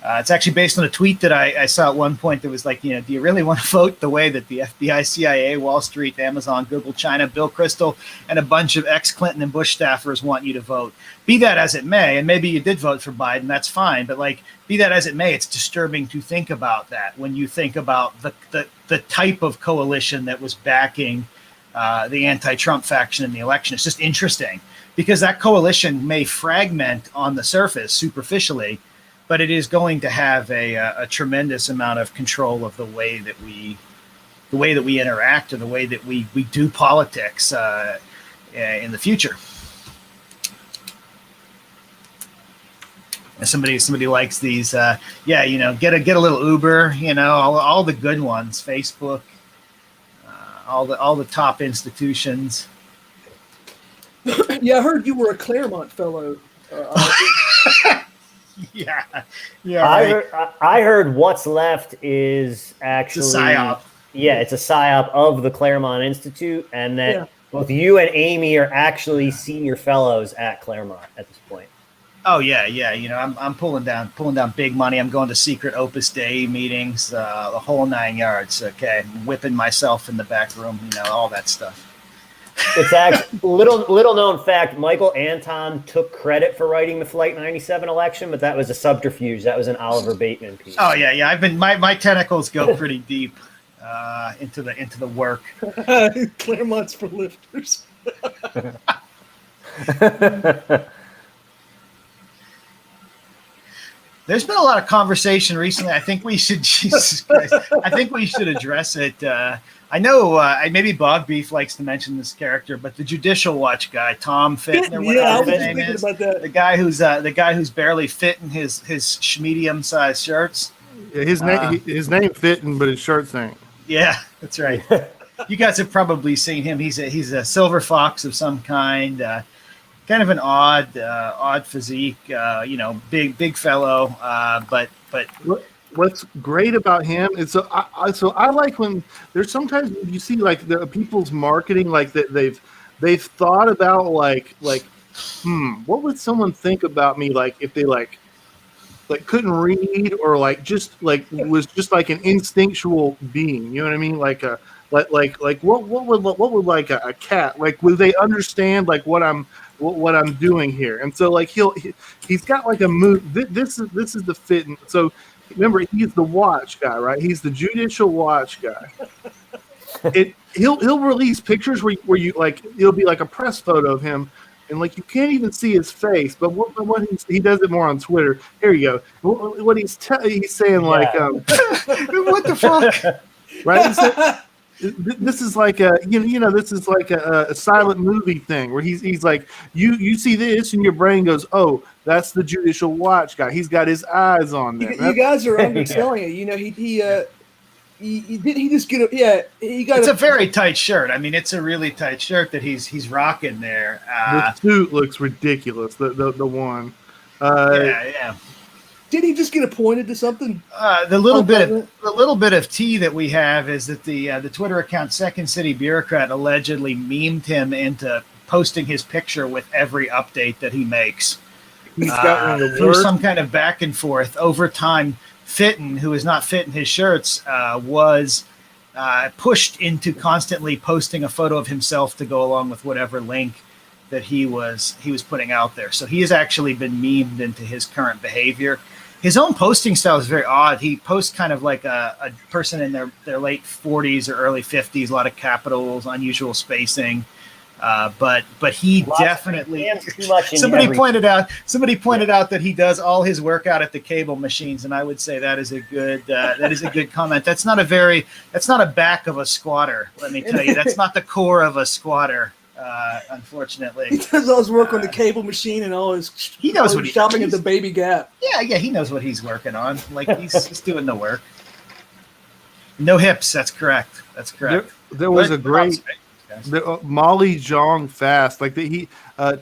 It's actually based on a tweet that I saw at one point that was like, do you really want to vote the way that the FBI, CIA, Wall Street, Amazon, Google, China, Bill Kristol, and a bunch of ex-Clinton and Bush staffers want you to vote? Be that as it may, and maybe you did vote for Biden, that's fine, but like, be that as it may, it's disturbing to think about that when you think about the type of coalition that was backing the anti-Trump faction in the election. It's just interesting because that coalition may fragment on the surface superficially, but it is going to have a tremendous amount of control of the way that we interact and the way that we do politics in the future. And somebody likes these, get a little Uber, all the good ones, Facebook, all the top institutions. Yeah, I heard you were a Claremont fellow. Yeah. I heard what's left is actually it's a psyop. Yeah, it's a psyop of the Claremont Institute, and that both you and Amy are actually senior fellows at Claremont at this point. Oh yeah. I'm pulling down big money. I'm going to secret Opus Dei meetings, the whole 9 yards. Okay, I'm whipping myself in the back room. All that stuff. It's actually little known fact. Michael Anton took credit for writing the Flight 97 election, but that was a subterfuge. That was an Oliver Bateman piece. Oh yeah. I've been my tentacles go pretty deep into the work. Claremont's for lifters. There's been a lot of conversation recently. I think we should, Jesus Christ, I think we should address it. I know maybe Bog Beef likes to mention this character, but the Judicial Watch guy, Tom Fitton, or whatever his name is, the guy who's barely fit in his medium-sized shirts. Yeah, his name Fitton, but his shirt's ain't. Yeah, that's right. You guys have probably seen him. He's a silver fox of some kind. Kind of an odd physique, big fellow, but what's great about him is so I like when there's sometimes you see like the people's marketing, like that they've thought about like what would someone think about me, like if they like couldn't read or like just like was just like an instinctual being, you know what I mean, like what would like a cat, like would they understand like what I'm doing here? And so like he's got like a move. This is the fit. And so remember, he's the watch guy, right? He's the Judicial Watch guy. He'll release pictures where you like it'll be like a press photo of him and like you can't even see his face. But what he does it more on Twitter. Here you go. What he's saying like, what the fuck? right? He said, this is like this is like a silent movie thing where he's like you see this and your brain goes, oh, that's the Judicial Watch guy. He's got his eyes on them. You guys are underselling it. You know, he just get he got. It's a very tight shirt. I mean, it's a really tight shirt that he's rocking there. The suit looks ridiculous. The one. Yeah. Did he just get appointed to something? The little bit of tea that we have is that the Twitter account Second City Bureaucrat allegedly memed him into posting his picture with every update that he makes. He's got one of the through worst. some kind of back and forth over time. Fitton, who is not fitting his shirts, was pushed into constantly posting a photo of himself to go along with whatever link that he was putting out there. So he has actually been memed into his current behavior. His own posting style is very odd. He posts kind of like a person in their late 40s or early 50s, a lot of capitals, unusual spacing. But he definitely somebody pointed out that he does all his workout at the cable machines, and I would say that is a good comment. That's not a back of a squatter, let me tell you. That's not the core of a squatter. Unfortunately, he does all his work on the cable machine and all his. He knows what he's shopping at the Baby Gap. Yeah, he knows what he's working on. Like he's doing the work. No hips. That's correct. There was a great Molly Zhong fast. Like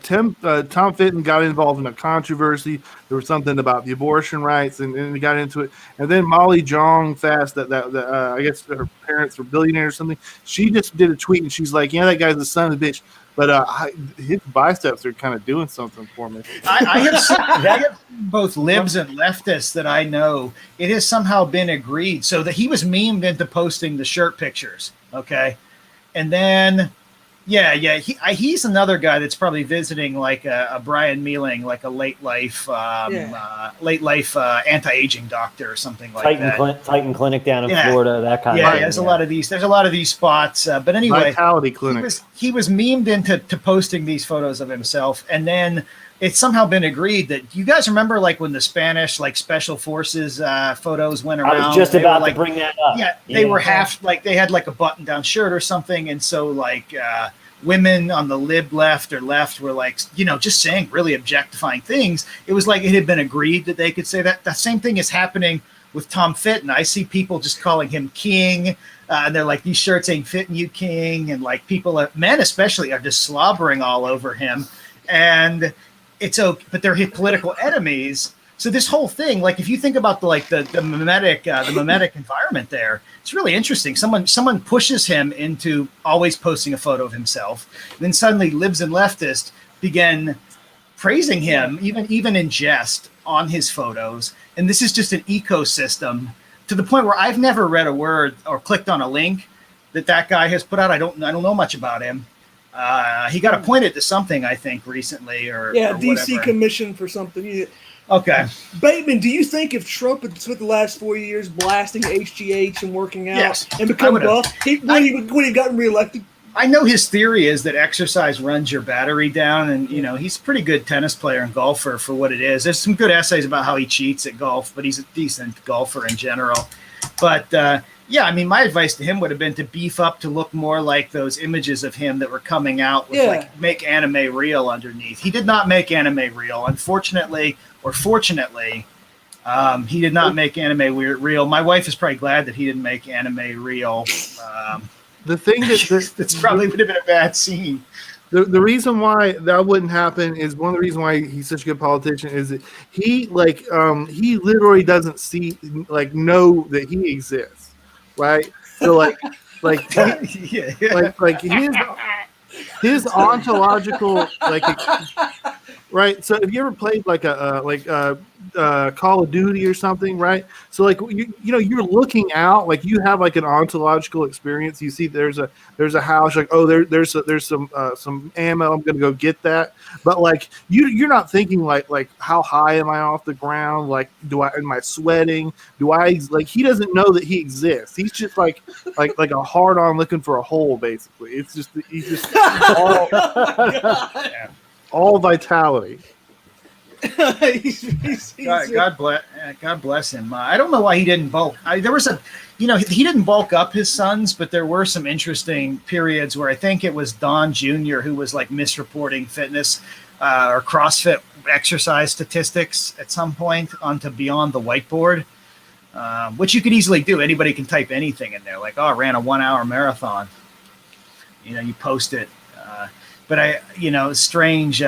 Tom Fitton got involved in a controversy. There was something about the abortion rights, and he got into it. And then Molly Zhong fast. That I guess her parents were billionaires or something. She just did a tweet, and she's like, "Yeah, that guy's a son of a bitch." But his biceps are kind of doing something for me. I have both libs and leftists that I know. It has somehow been agreed so that he was memed into posting the shirt pictures. Okay. And then, he's another guy that's probably visiting like a Brian Mealing, like a late life anti-aging doctor or something like that. Titan Clinic down in Florida, that kind of thing. There's a lot of these. There's a lot of these spots. But anyway, Vitality Clinic. He was memed into posting these photos of himself, and then it's somehow been agreed that you guys remember like when the Spanish like special forces photos went around. I was just about to bring that up. Yeah, they were half like they had like a button-down shirt or something, and so like women on the left were like just saying really objectifying things. It was like it had been agreed that they could say that. That same thing is happening with Tom Fitton. I see people just calling him king. And they're like, these shirts ain't fitting you, king. And like men especially, are just slobbering all over him. And it's okay, but they're his political enemies. So this whole thing, like if you think about the mimetic environment there, it's really interesting. Someone pushes him into always posting a photo of himself. And then suddenly libs and leftists begin praising him, even in jest, on his photos. And this is just an ecosystem to the point where I've never read a word or clicked on a link that guy has put out. I don't know much about him. He got appointed to something, I think, recently, or DC commission for something. Okay. Bateman, do you think if Trump had spent the last 4 years blasting HGH and working out and become buff, would he have gotten reelected? I know his theory is that exercise runs your battery down, and he's a pretty good tennis player and golfer for what it is. There's some good essays about how he cheats at golf, but he's a decent golfer in general. But my advice to him would have been to beef up to look more like those images of him that were coming out with like make anime real underneath. He did not make anime real, unfortunately or fortunately. He did not make anime real. My wife is probably glad that he didn't make anime real. The thing that's probably would have been a bad scene. The reason why that wouldn't happen is one of the reasons why he's such a good politician is that he literally doesn't know that he exists, right? So his ontological right. So have you ever played like a Call of Duty or something, right? So you're looking out, like you have like an ontological experience. You see there's a house, like there's some ammo, I'm gonna go get that. But like you're not thinking like how high am I off the ground? Like am I sweating? He doesn't know that he exists. He's just like a hard on looking for a hole, basically. It's just he's just all vitality. God bless him. I don't know why he didn't bulk. There was he didn't bulk up his sons, but there were some interesting periods where I think it was Don Jr. who was like misreporting fitness or CrossFit exercise statistics at some point onto Beyond the Whiteboard, which you could easily do. Anybody can type anything in there, like, oh, I ran a 1 hour marathon. You post it. But strange.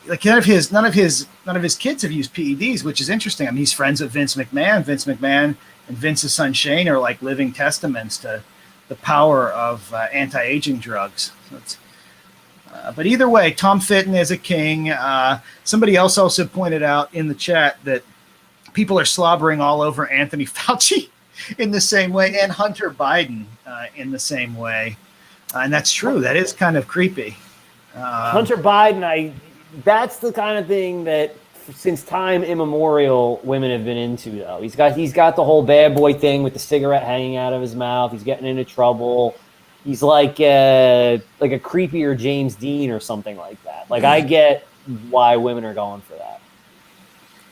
Like none of his kids have used PEDs, which is interesting. I mean, he's friends with Vince McMahon. Vince McMahon and Vince's son Shane are like living testaments to the power of anti-aging drugs. So but either way, Tom Fitton is a king. Somebody else also pointed out in the chat that people are slobbering all over Anthony Fauci in the same way, and Hunter Biden in the same way. And that's true. That is kind of creepy. Hunter Biden, that's the kind of thing that since time immemorial women have been into, though. He's got the whole bad boy thing with the cigarette hanging out of his mouth. He's getting into trouble. He's like a creepier James Dean or something like that. Like, I get why women are going for that.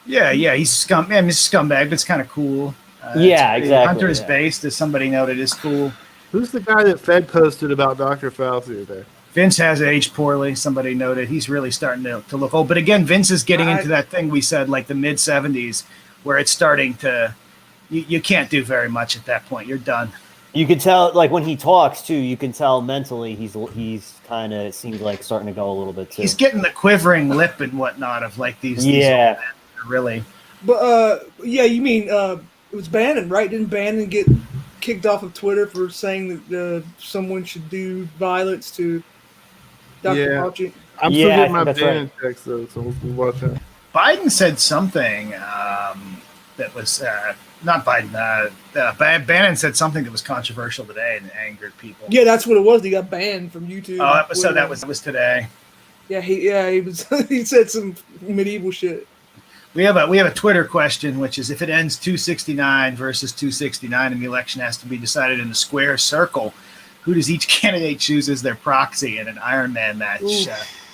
Yeah, he's he's a scumbag, but it's kind of cool. Yeah, exactly. Hunter is based, as somebody noted, is cool. Who's the guy that Fed posted about Dr. Fauci there? Vince has aged poorly. Somebody noted he's really starting to look old. But again, Vince is getting into that thing we said, like the mid 70s, where it's starting to, you can't do very much at that point. You're done. You can tell, like when he talks too, you can tell mentally he's kind of, it seems like starting to go a little bit too. He's getting the quivering lip and whatnot of like these really. But you mean it was Bannon, right? Didn't Bannon get kicked off of Twitter for saying that someone should do violence to Dr. Fauci? I'm still getting my Bannon text though, so we'll watch that. Biden said something that was not Biden. Bannon said something that was controversial today and angered people. Yeah, that's what it was. He got banned from YouTube. Oh, so that was today. Yeah, he was. He said some medieval shit. We have a Twitter question, which is if it ends 269 versus 269 and the election has to be decided in a square circle, who does each candidate choose as their proxy in an Iron Man match?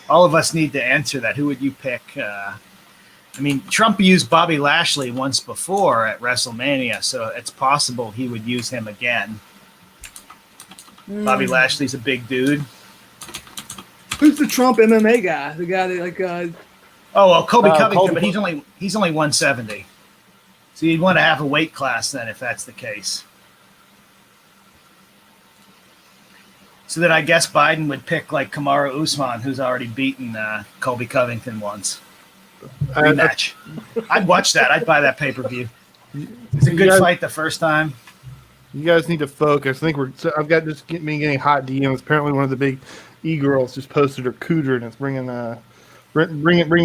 All of us need to answer that. Who would you pick? I mean, Trump used Bobby Lashley once before at WrestleMania, so it's possible he would use him again. Bobby Lashley's a big dude. Who's the Trump MMA guy? The guy that Colby Covington, but he's only 170. So you'd want to have a weight class then if that's the case. So then I guess Biden would pick like Kamaru Usman, who's already beaten Colby Covington once. Rematch. I'd watch that. I'd buy that pay-per-view. It's a good fight the first time. You guys need to focus. I think I've got just been getting hot DMs. Apparently one of the big e-girls just posted her cooter and it's bringing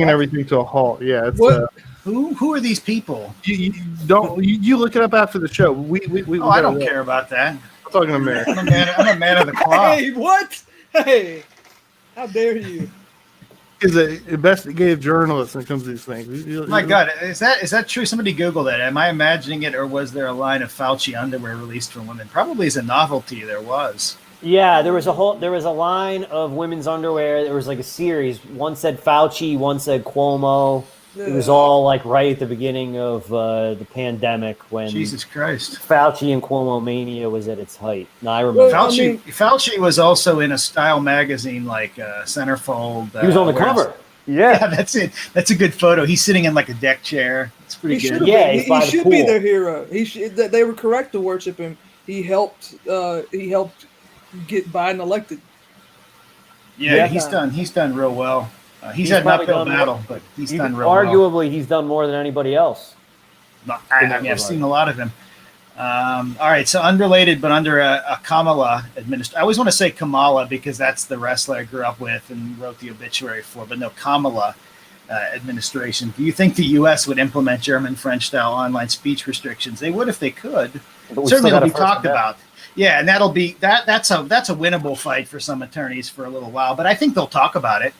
everything to a halt. Yeah. It's, who are these people? You look it up after the show. I don't care about that. I'm talking to Mary. I'm a man of the cloth. Hey, what? Hey, how dare you? Is an investigative journalist when it comes to these things. My God, is that true? Somebody Google that. Am I imagining it, or was there a line of Fauci underwear released for women? Probably as a novelty, there was. Yeah, there was a line of women's underwear. There was like a series. One said Fauci, one said Cuomo. It was all like right at the beginning of the pandemic when Jesus Christ, Fauci and Cuomo mania was at its height. No, I remember. Fauci was also in a style magazine like Centerfold. He was on the cover. Yeah, that's it. That's a good photo. He's sitting in like a deck chair. It's pretty good. Yeah, he should be their hero. They were correct to worship him. He helped get Biden elected. Yeah, he's done real well. He's had an uphill battle, but he's done real well. Arguably, he's done more than anybody else. I've seen a lot of him. All right, so unrelated, but under a Kamala administration. I always want to say Kamala because that's the wrestler I grew up with and wrote the obituary for, but no, Kamala administration. Do you think the U.S. would implement German-French-style online speech restrictions? They would if they could. Certainly it'll be talked about. Yeah, and that'll be that's a winnable fight for some attorneys for a little while, but I think they'll talk about it.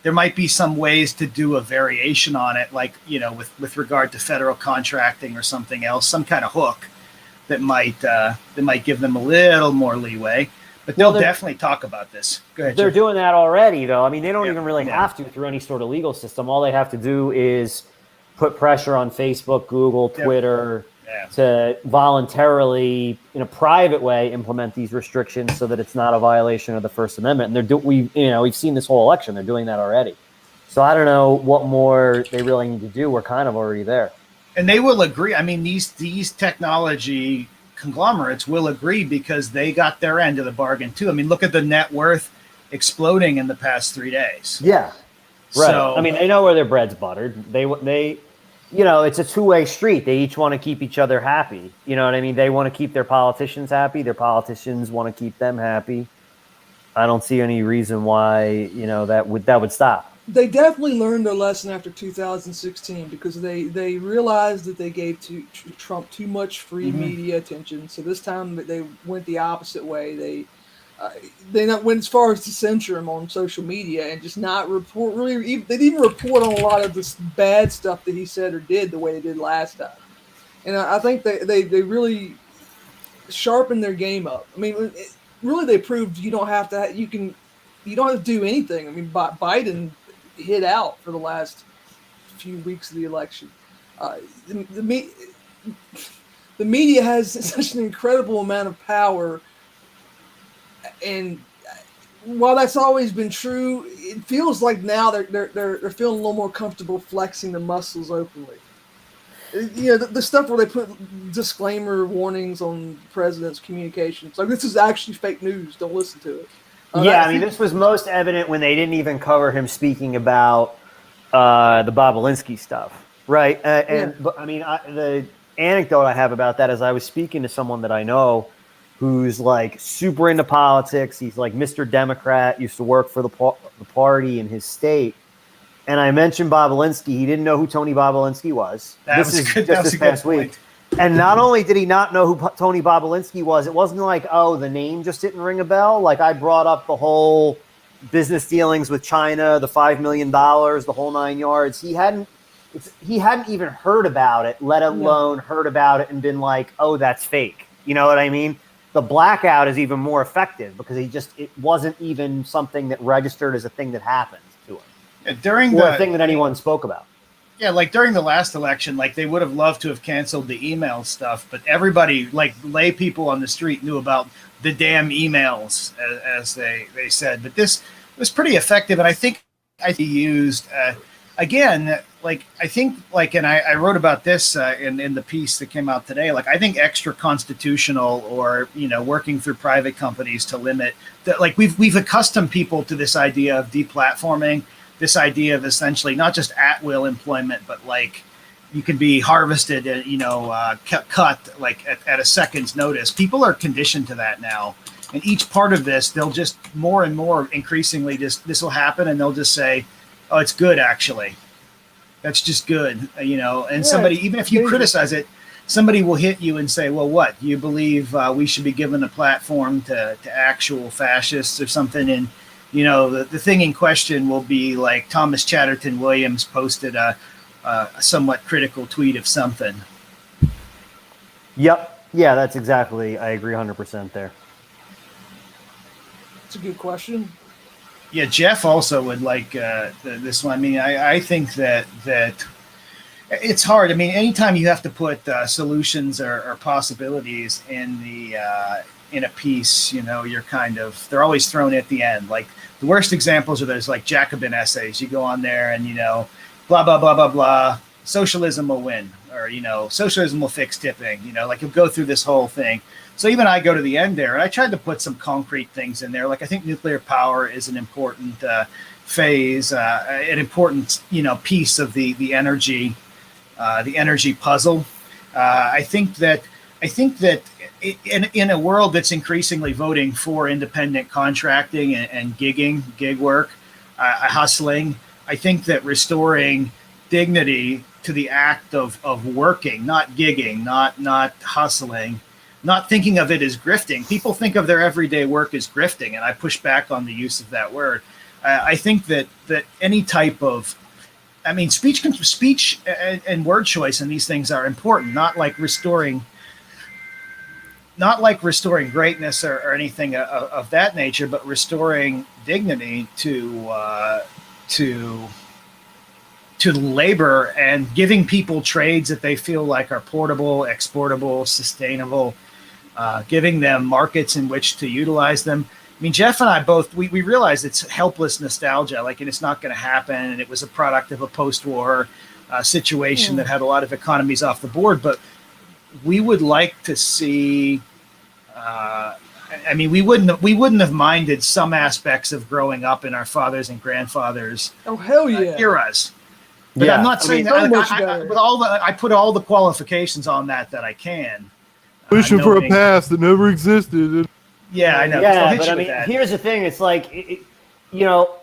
There might be some ways to do a variation on it, like, with regard to federal contracting or something else, some kind of hook that might give them a little more leeway. But they'll Well, definitely talk about this. Go ahead. They're Jeff. doing that already, though. I mean, they don't Yeah, even really yeah. have to through any sort of legal system. All they have to do is put pressure on Facebook, Google, Yep. Twitter Yeah. to voluntarily, in a private way, implement these restrictions so that it's not a violation of the First Amendment. And we've seen this whole election; they're doing that already. So I don't know what more they really need to do. We're kind of already there. And they will agree. I mean, these technology conglomerates will agree because they got their end of the bargain too. I mean, look at the net worth exploding in the past 3 days. Yeah, right. So, I mean, they know where their bread's buttered. They, it's a two-way street. They each want to keep each other happy. You know what I mean? They want to keep their politicians happy. Their politicians want to keep them happy. I don't see any reason why that would stop. They definitely learned their lesson after 2016 because they realized that they gave Trump too much free media attention. So this time they went the opposite way. They not went as far as to censor him on social media and just not report. Really, they didn't even report on a lot of this bad stuff that he said or did the way they did last time. And I think they really sharpened their game up. I mean, really, they proved you don't have to do anything. I mean, Biden hid out for the last few weeks of the election. The media has such an incredible amount of power, and while that's always been true, it feels like now they're feeling a little more comfortable flexing the muscles openly. The stuff where they put disclaimer warnings on the president's communications, like this is actually fake news. Don't listen to it. This was most evident when they didn't even cover him speaking about the Bobulinski stuff, right? The anecdote I have about that is I was speaking to someone that I know who's like super into politics. He's like Mr. Democrat, used to work for the party in his state. And I mentioned Bobulinski. He didn't know who Tony Bobulinski was. This past week. And not only did he not know who Tony Bobulinski was, it wasn't like, the name just didn't ring a bell. Like I brought up the whole business dealings with China, the $5 million, the whole 9 yards. He hadn't even heard about it, let alone heard about it and been like, that's fake. You know what I mean? The blackout is even more effective because it wasn't even something that registered as a thing that happened to him. A thing that anyone spoke about. Yeah, like during the last election, like they would have loved to have canceled the email stuff, but everybody, like lay people on the street, knew about the damn emails, as they said. But this was pretty effective, and I think he used again, like I think, like, and I wrote about this in the piece that came out today. Like I think extra constitutional, or working through private companies to limit that. Like we've accustomed people to this idea of deplatforming. This idea of essentially not just at-will employment, but like you can be harvested, cut like at a second's notice. People are conditioned to that now. And each part of this, they'll just more and more increasingly this will happen, and they'll just say, oh, it's good, actually. That's just good, And somebody, even if you criticize it, somebody will hit you and say, well, what? You believe we should be given a platform to actual fascists or something? And the thing in question will be like Thomas Chatterton Williams posted a somewhat critical tweet of something. Yep. Yeah, that's exactly. I agree 100% there. It's a good question. Yeah, Jeff also would like this one. I mean, I think that it's hard. I mean, anytime you have to put solutions or possibilities in a piece, you're they're always thrown at the end. Like the worst examples are those like Jacobin essays. You go on there and, blah, blah, blah, blah, blah, socialism will win, or, socialism will fix tipping, like you'll go through this whole thing. So even I go to the end there, and I tried to put some concrete things in there. Like I think nuclear power is an important phase, an important, piece of the energy puzzle. I think that in a world that's increasingly voting for independent contracting and gig work, hustling, I think that restoring dignity to the act of working, not gigging, not hustling, not thinking of it as grifting. People think of their everyday work as grifting, and I push back on the use of that word. I think that any type of, speech and word choice and these things are important, not like restoring not like restoring greatness or anything of that nature, but restoring dignity to labor and giving people trades that they feel like are portable, exportable, sustainable, giving them markets in which to utilize them. I mean, Jeff and I both, we realize it's helpless nostalgia, like, and it's not going to happen. And it was a product of a post-war situation that had a lot of economies off the board. But we would like to see, I mean, we wouldn't have minded some aspects of growing up in our fathers and grandfathers eras. But I'm not saying that. With all I put all the qualifications on that I can. Wishing for a past that never existed. Yeah, I know. Yeah, but I mean, here's the thing. It's like,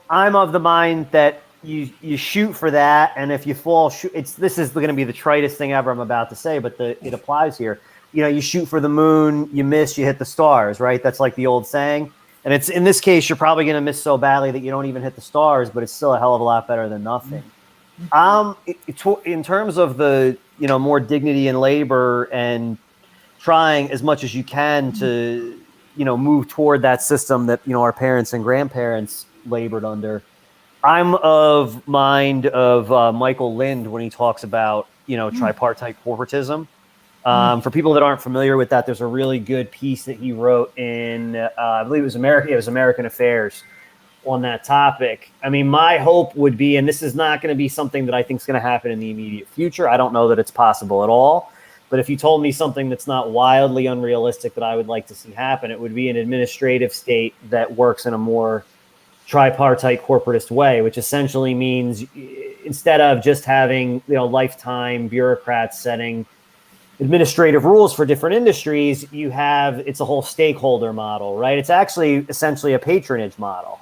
I'm of the mind that you shoot for that, and if you fall, this is going to be the tritest thing ever I'm about to say, but it applies here. You shoot for the moon, you miss, you hit the stars, right? That's like the old saying. And it's in this case, you're probably going to miss so badly that you don't even hit the stars, but it's still a hell of a lot better than nothing. In terms of the more dignity in labor and trying as much as you can to move toward that system that our parents and grandparents labored under, I'm of mind of Michael Lind when he talks about tripartite corporatism. For people that aren't familiar with that, there's a really good piece that he wrote in I believe it was American Affairs on that topic. I mean, my hope would be, and this is not going to be something that I think is going to happen in the immediate future. I don't know that it's possible at all. But if you told me something that's not wildly unrealistic that I would like to see happen, it would be an administrative state that works in a more tripartite corporatist way, which essentially means instead of just having lifetime bureaucrats setting administrative rules for different industries, it's a whole stakeholder model, right? It's actually essentially a patronage model,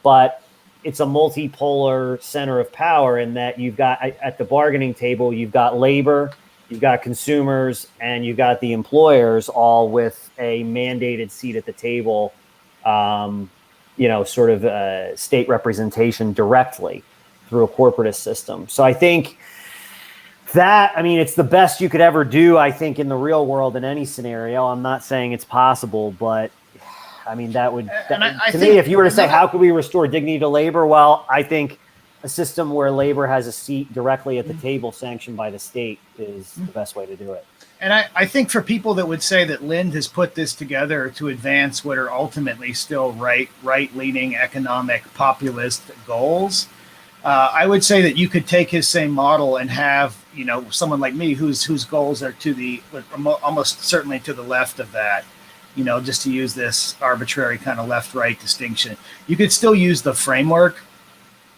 but it's a multipolar center of power in that you've got at the bargaining table, you've got labor, you've got consumers, and you've got the employers all with a mandated seat at the table, sort of state representation directly through a corporatist system. So I think it's the best you could ever do, I think, in the real world in any scenario. I'm not saying it's possible, but I mean, to me, if you were to say, how could we restore dignity to labor? Well, I think a system where labor has a seat directly at the table sanctioned by the state is the best way to do it. And I think for people that would say that Lind has put this together to advance what are ultimately still right-leaning economic populist goals, I would say that you could take his same model and have someone like me whose goals are almost certainly to the left of that, just to use this arbitrary kind of left-right distinction. You could still use the framework,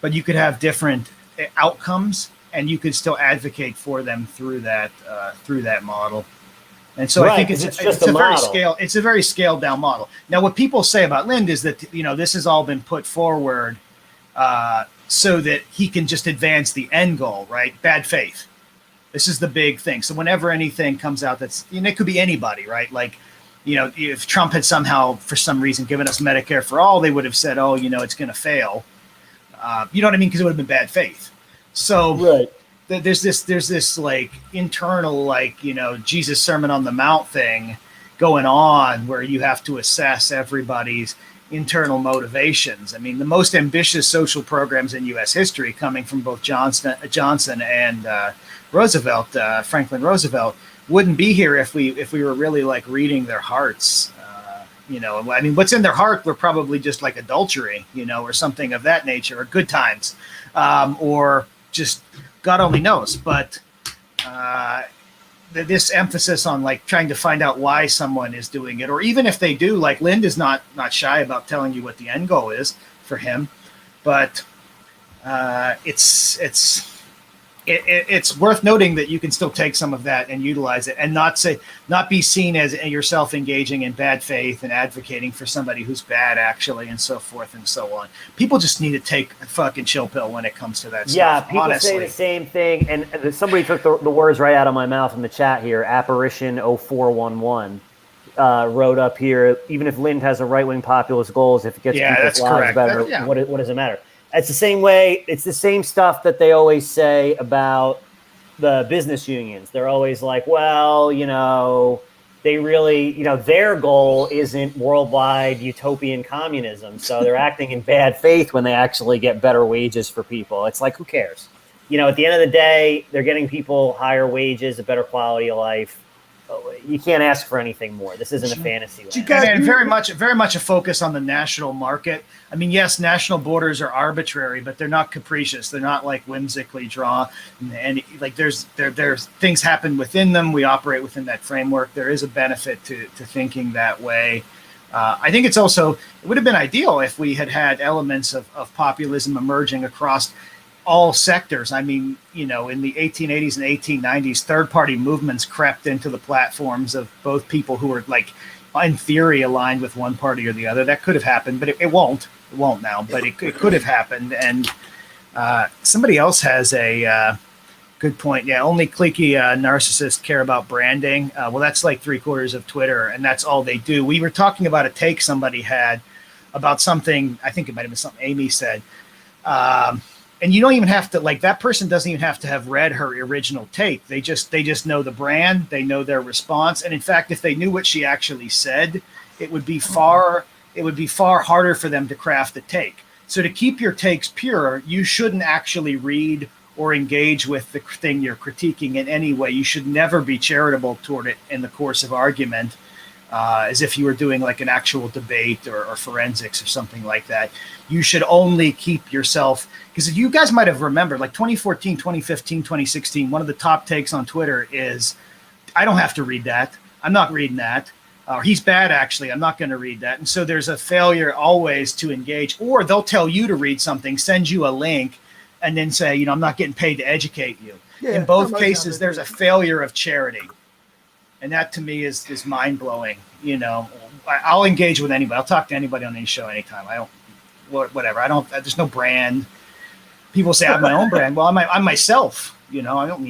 but you could have different outcomes, and you could still advocate for them through that model. And so I think it's a very scaled down model. Now, what people say about Lind is that this has all been put forward so that he can just advance the end goal, right? Bad faith. This is the big thing. So whenever anything comes out that's, it could be anybody, right? Like, if Trump had somehow, for some reason, given us Medicare for all, they would have said, oh, it's going to fail. You know what I mean? Because it would have been bad faith. So right. There's this like internal, like, Jesus Sermon on the Mount thing going on where you have to assess everybody's internal motivations. I mean, the most ambitious social programs in U.S. history, coming from both Johnson and Roosevelt, Franklin Roosevelt, wouldn't be here if we were really like reading their hearts. I mean, what's in their heart were probably just like adultery, or something of that nature, or good times, or just God only knows. But this emphasis on like trying to find out why someone is doing it, or even if they do, like Lind is not shy about telling you what the end goal is for him, but it's worth noting that you can still take some of that and utilize it, and not be seen as yourself engaging in bad faith and advocating for somebody who's bad actually, and so forth and so on. People just need to take a fucking chill pill when it comes to that stuff. Yeah, people honestly say the same thing, and somebody took the words right out of my mouth in the chat here. Apparition 0411 wrote up here, even if Lind has a right-wing populist goals, if it gets people's lives better, what does it matter? It's the same way. It's the same stuff that they always say about the business unions. They're always like, well, they really, their goal isn't worldwide utopian communism. So they're acting in bad faith when they actually get better wages for people. It's like, who cares? At the end of the day, they're getting people higher wages, a better quality of life. You can't ask for anything more. This isn't a fantasy land. And very much a focus on the national market. I mean, yes, national borders are arbitrary, but they're not capricious. They're not like whimsically drawn. And like there's things happen within them. We operate within that framework. There is a benefit to thinking that way. I think it would have been ideal if we had elements of populism emerging across all sectors. I mean, in the 1880s and 1890s, third-party movements crept into the platforms of both people who were, like, in theory, aligned with one party or the other. That could have happened, but it won't. It won't now, but it could have happened. And somebody else has a good point. Yeah, only cliquey narcissists care about branding. Well, that's like 3/4 of Twitter, and that's all they do. We were talking about a take somebody had about something. I think it might have been something Amy said. And you don't even have to, like, that person doesn't even have to have read her original take. They just know the brand, they know their response. And in fact, if they knew what she actually said, it would be far harder for them to craft a take. So to keep your takes pure, you shouldn't actually read or engage with the thing you're critiquing in any way. You should never be charitable toward it in the course of argument, as if you were doing like an actual debate or forensics or something like that. You should only keep yourself, because you guys might have remembered, like 2014, 2015, 2016, one of the top takes on Twitter is, I don't have to read that. I'm not reading that. Or he's bad, actually. I'm not going to read that. And so there's a failure always to engage. Or they'll tell you to read something, send you a link, and then say, I'm not getting paid to educate you. Yeah, in both cases, there's a failure of charity. And that to me is mind-blowing. I'll engage with anybody. I'll talk to anybody on any show anytime. Whatever. There's no brand. People say I'm my own brand. Well, I'm myself. I don't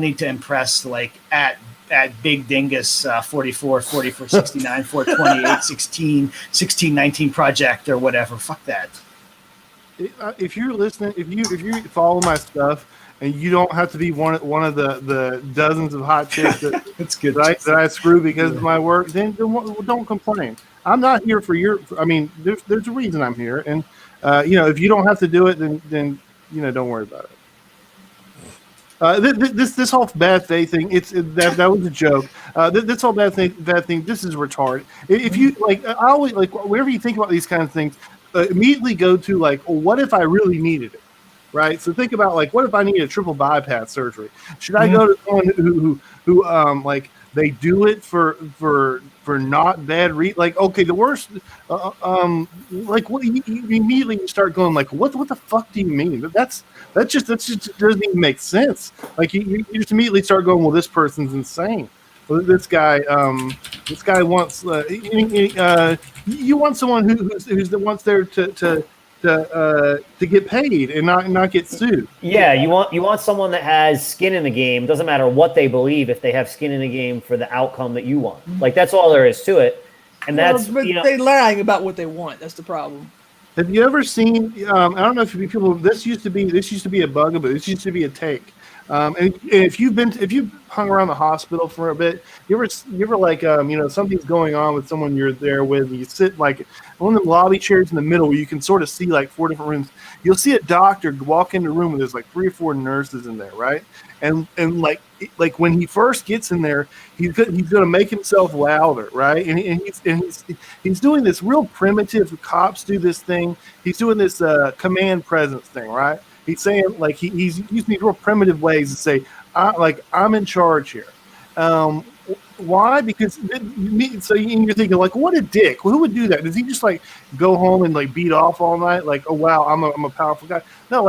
need to impress like at Big Dingus 44, 44, 69, 428, 16, 1619 project or whatever. Fuck that. If you're listening, if you follow my stuff, and you don't have to be one of the dozens of hot chicks that I screw because of my work, then don't complain. I'm not here for there's a reason I'm here. And, if you don't have to do it, then don't worry about it. This whole bad faith thing, that was a joke. This whole bad thing, this is retarded. If you I always whenever you think about these kinds of things, immediately go to what if I really needed it? Right. So think about what if I need a triple bypass surgery? Should I go to someone who they do it for not bad okay, the worst what you immediately start going what the fuck do you mean? That just doesn't even make sense. You just immediately start going, well, this person's insane. Well, this guy wants you want someone who's wants there to get paid and not get sued. Yeah, you want someone that has skin in the game. Doesn't matter what they believe, if they have skin in the game for the outcome that you want. That's all there is to it. And that's they're lying about what they want. That's the problem. Have you ever seen? I don't know if people. This used to be a bugaboo. This used to be a take. And if you've hung around the hospital for a bit, you ever something's going on with someone you're there with, and you sit one of the lobby chairs in the middle where you can sort of see 4 different rooms. You'll see a doctor walk in the room and there's 3 or 4 nurses in there, right? And when he first gets in there, he's going to make himself louder, right? And he's doing this real primitive. Cops do this thing. He's doing this command presence thing, right? He's saying he's using these real primitive ways to say, I'm in charge here. Why? Because so you're thinking what a dick. Well, who would do that? Does he just go home and beat off all night? Oh wow, I'm a powerful guy. No,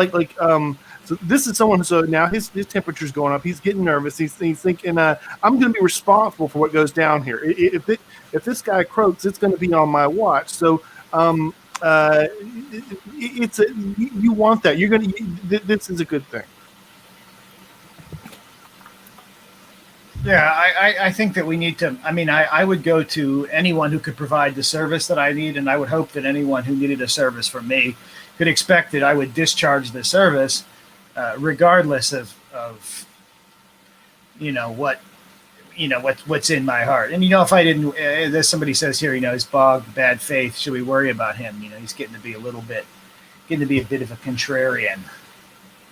so this is someone. So now his temperature's going up. He's getting nervous. He's thinking, I'm going to be responsible for what goes down here. If this guy croaks, it's going to be on my watch. So you want that. This is a good thing. Yeah, I think that we need to. I would go to anyone who could provide the service that I need, and I would hope that anyone who needed a service from me could expect that I would discharge the service, regardless of what what's in my heart. And if I didn't, as somebody says here, he's bogged, bad faith. Should we worry about him? He's getting to be a bit of a contrarian.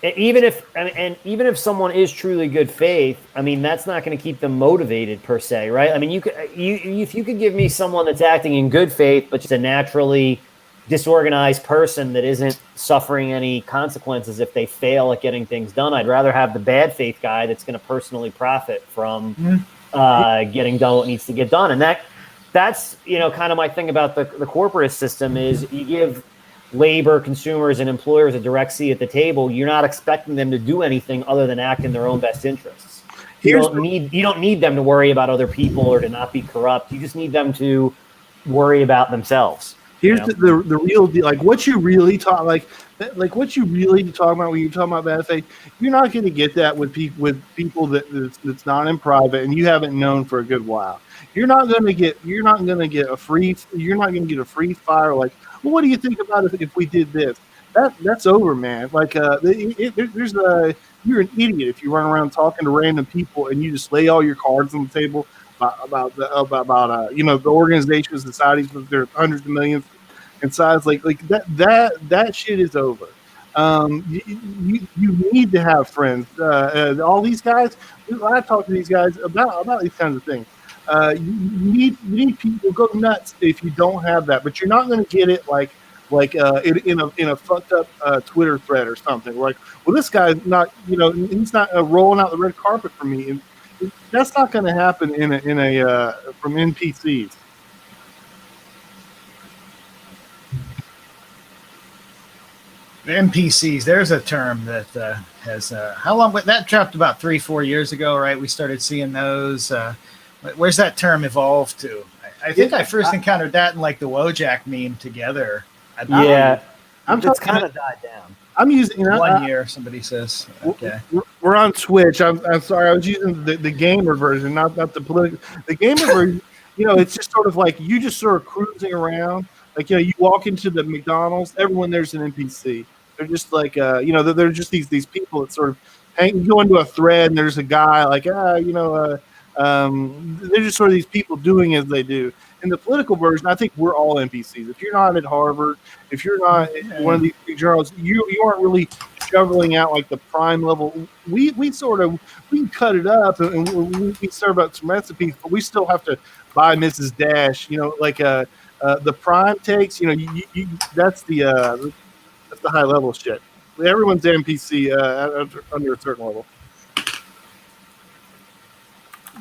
Even if someone is truly good faith, I mean, that's not going to keep them motivated per se, right? I mean, if you could give me someone that's acting in good faith, but just a naturally disorganized person that isn't suffering any consequences if they fail at getting things done, I'd rather have the bad faith guy that's going to personally profit from getting done what needs to get done. And that's kind of my thing about the corporate system is you give labor, consumers, and employers a direct seat at the table. You're not expecting them to do anything other than act in their own best interests. You don't need them to worry about other people or to not be corrupt. You just need them to worry about themselves. Here's the real deal. Like what you really talk what you really talk about when you're talking about bad faith. You're not going to get that with people that's not in private and you haven't known for a good while. You're not going to get a free fire. Like, well, what do you think about if we did this? That's over, man. Like, you're an idiot if you run around talking to random people and you just lay all your cards on the table about the organizations, societies with their hundreds of millions in size. Like that shit is over. You need to have friends. All these guys, I talk to these guys about these kinds of things. You need people go nuts if you don't have that, but you're not going to get it in a fucked up Twitter thread or something. Like, well, this guy's not, he's not rolling out the red carpet for me. And that's not going to happen from NPCs. The NPCs. There's a term that has how long? That dropped about 3-4 years ago, right? We started seeing those. Where's that term evolved to? I think I first encountered that in like the Wojak meme together. It's kind of died down. I'm using 1 year. Somebody says. Okay. We're on Twitch. I'm sorry. I was using the gamer version, not the political. The gamer version. It's just sort of like you just sort of cruising around. Like you walk into the McDonald's. Everyone there's an NPC. They're just like they're just these people that sort of you go into a thread and there's a guy like they're just sort of these people doing as they do. In the political version, I think we're all NPCs. If you're not at Harvard, if you're not one of these big journals, you aren't really shoveling out like the prime level. We can cut it up and we serve up some recipes, but we still have to buy Mrs. Dash. The prime takes. That's the high level shit. Everyone's NPC under a certain level.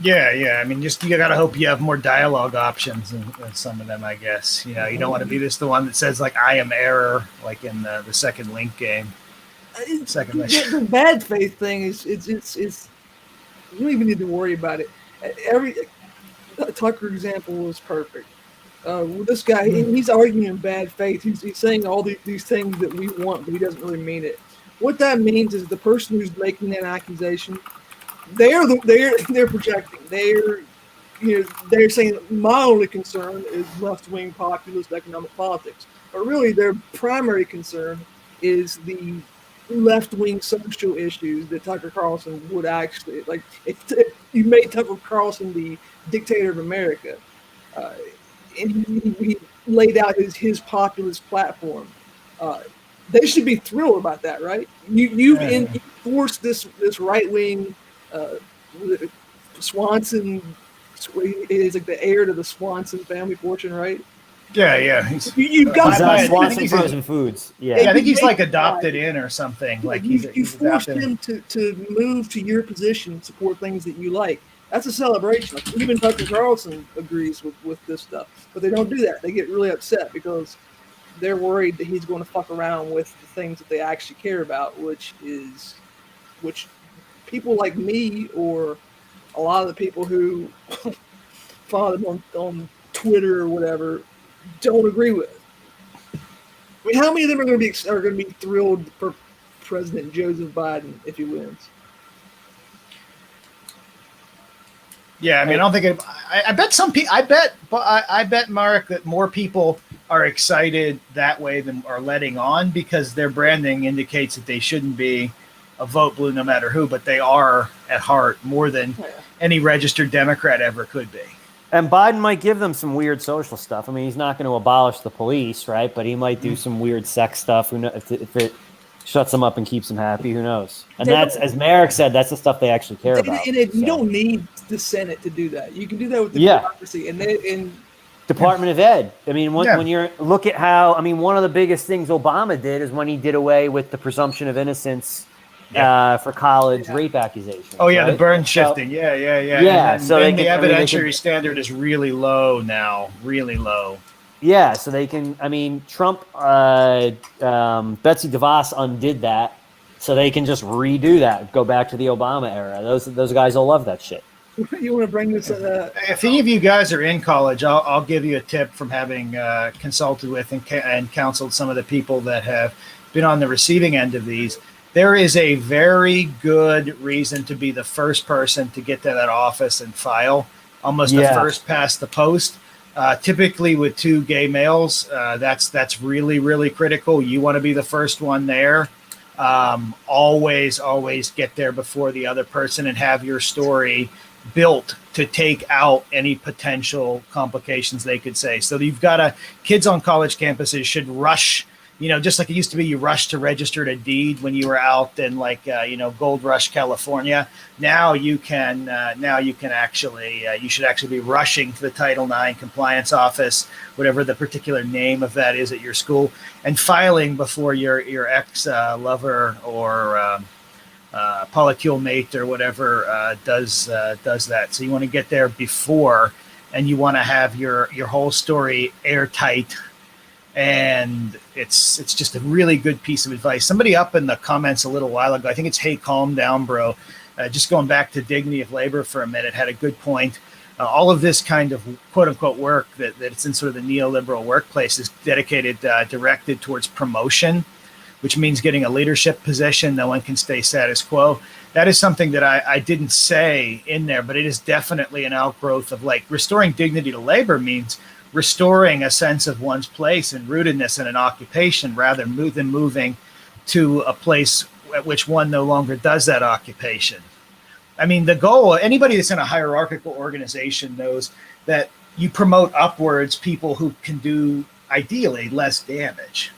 Yeah. I mean, you got to hope you have more dialogue options than some of them, I guess. You don't want to be the one that says, like, I am error, like in the second Link game. The bad faith thing is you don't even need to worry about it. Every Tucker example is perfect. This guy, he's arguing in bad faith. He's saying all these things that we want, but he doesn't really mean it. What that means is the person who's making that accusation, they're projecting. They're saying my only concern is left-wing populist economic politics, but really their primary concern is the left-wing social issues that Tucker Carlson would actually like. If you made Tucker Carlson the dictator of America, and he laid out his populist platform, they should be thrilled about that, right? You forced this right-wing. Swanson is like the heir to the Swanson family fortune, right? Yeah. You've got Swanson Frozen Foods. Yeah, I think he's like adopted in or something. Like you forced him to move to your position, support things that you like. That's a celebration. Like, even Tucker Carlson agrees with this stuff, but they don't do that. They get really upset because they're worried that he's going to fuck around with the things that they actually care about, which people like me or a lot of the people who follow them on Twitter or whatever don't agree with. I mean, how many of them are going to be thrilled for President Joseph Biden if he wins? Yeah, I mean, I don't think I bet some people. I bet Mark that more people are excited that way than are letting on because their branding indicates that they shouldn't be. a vote blue no matter who, but they are at heart more than any registered Democrat ever could be. And Biden might give them some weird social stuff. I mean, he's not going to abolish the police, right? But he might do some weird sex stuff. Who knows if it shuts them up and keeps them happy? Who knows? And that's, as Merrick said, that's the stuff they actually care about. And you don't need the Senate to do that. You can do that with the bureaucracy and Department of Ed. I mean, when you're look at how, I mean, one of the biggest things Obama did is when he did away with the presumption of innocence for college rape accusations. Oh yeah, right? the burn shifting. Yeah. And so the evidentiary standard is really low now, really low. Yeah, so they can. I mean, Trump, Betsy DeVos undid that, so they can just redo that, go back to the Obama era. Those guys will love that shit. You want to bring this? If any of you guys are in college, I'll give you a tip from having consulted with and counseled some of the people that have been on the receiving end of these. There is a very good reason to be the first person to get to that office and file, almost the first past the post. Typically with two gay males, that's really, really critical. You want to be the first one there. Always get there before the other person and have your story built to take out any potential complications they could say. So you've got kids on college campuses should rush, just like it used to be, you rushed to register a deed when you were out in Gold Rush, California. Now you can actually, you should actually be rushing to the Title IX compliance office, whatever the particular name of that is at your school, and filing before your ex-lover or polycule mate or whatever does that. So you want to get there before, and you want to have your whole story airtight. And it's just a really good piece of advice. Somebody up in the comments a little while ago, I think it's Hey Calm Down Bro, just going back to dignity of labor for a minute, had a good point. All of this kind of quote unquote work that's in sort of the neoliberal workplace is directed towards promotion, which means getting a leadership position. No one can stay status quo. That is something that I didn't say in there, but it is definitely an outgrowth of restoring dignity to labor means restoring a sense of one's place and rootedness in an occupation rather than moving to a place at which one no longer does that occupation. I mean, the goal, anybody that's in a hierarchical organization knows that you promote upwards people who can do, ideally, less damage,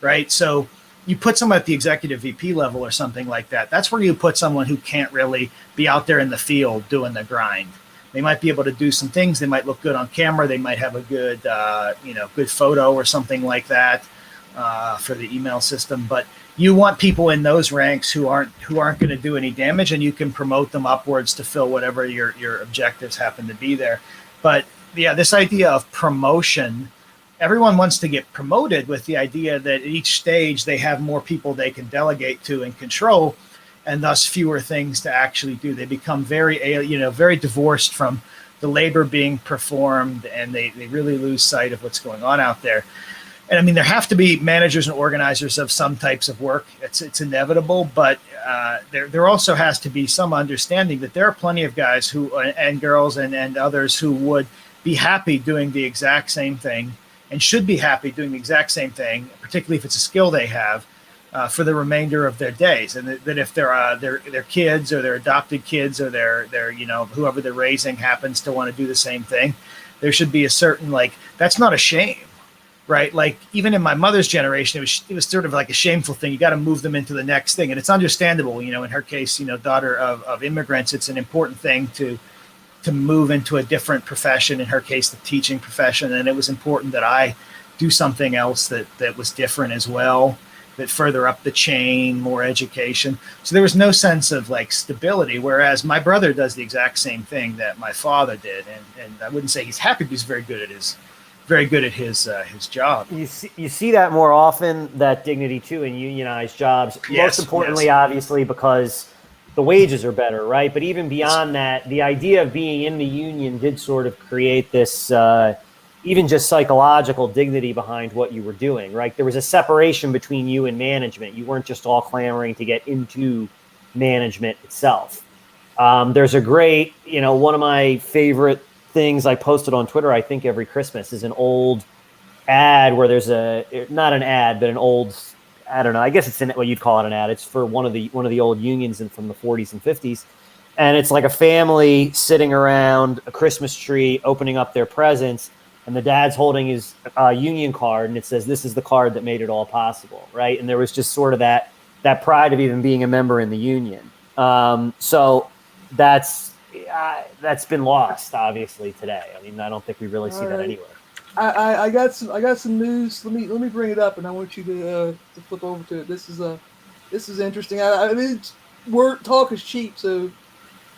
right? So you put someone at the executive VP level or something like that. That's where you put someone who can't really be out there in the field doing the grind. They might be able to do some things. They might look good on camera. They might have a good, good photo or something like that for the email system. But you want people in those ranks who aren't going to do any damage, and you can promote them upwards to fill whatever your objectives happen to be there. But yeah, this idea of promotion, everyone wants to get promoted with the idea that at each stage they have more people they can delegate to and control, and thus fewer things to actually do. They become very divorced from the labor being performed, and they really lose sight of what's going on out there. And I mean, there have to be managers and organizers of some types of work. It's inevitable, but there also has to be some understanding that there are plenty of guys who and girls and others who would be happy doing the exact same thing and should be happy doing the exact same thing, particularly if it's a skill they have, for the remainder of their days. And that if their kids or their adopted kids or their whoever they're raising happens to want to do the same thing, there should be a certain, that's not a shame, right? Like even in my mother's generation, it was sort of like a shameful thing. You got to move them into the next thing. And it's understandable, in her case, daughter of immigrants, it's an important thing to move into a different profession, in her case, the teaching profession. And it was important that I do something else that was different as well, that further up the chain, more education. So there was no sense of stability, whereas my brother does the exact same thing that my father did. And I wouldn't say he's happy, but he's very good at his job. You see that more often, that dignity too, in unionized jobs. Yes, most importantly, obviously, because the wages are better, right? But even beyond that, the idea of being in the union did sort of create this even just psychological dignity behind what you were doing, right? There was a separation between you and management. You weren't just all clamoring to get into management itself. There's a great, one of my favorite things I posted on Twitter, I think every Christmas, is an old ad where there's not an ad, but an old I don't know. I guess it's what you'd call it an ad. It's for one of the old unions from the 40s and 50s, and it's like a family sitting around a Christmas tree, opening up their presents, and the dad's holding his union card, and it says, "This is the card that made it all possible," right? And there was just sort of that pride of even being a member in the union. So that's been lost, obviously, today. I mean, I don't think we really see that anywhere. I got some news. Let me bring it up, and I want you to flip over to it. This is interesting. I mean, talk is cheap, so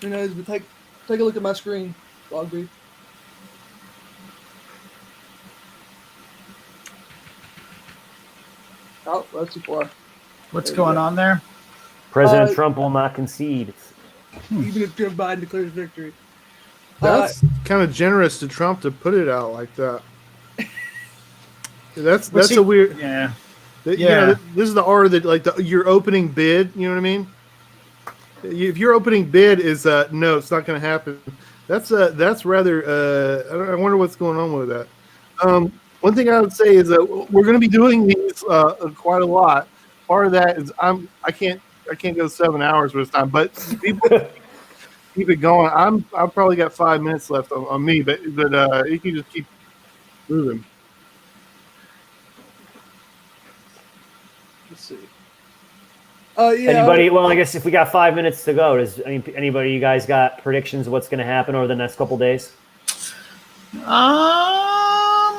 who knows? But take a look at my screen, Logby. Oh, that's too far. What's going on there? President Trump will not concede. Even if Joe Biden declares victory. That's kind of generous to Trump to put it out like that. That's a weird. Yeah. You know, this is the art of your opening bid. You know what I mean? If your opening bid is no, it's not going to happen. That's rather. I wonder what's going on with that. One thing I would say is that we're going to be doing these quite a lot. Part of that is I can't go 7 hours with this time, but people keep it going. I've probably got 5 minutes left on me, but you can just keep moving. Let's see. Anybody? Well, I guess if we got 5 minutes to go, does anybody? You guys got predictions of what's going to happen over the next couple days?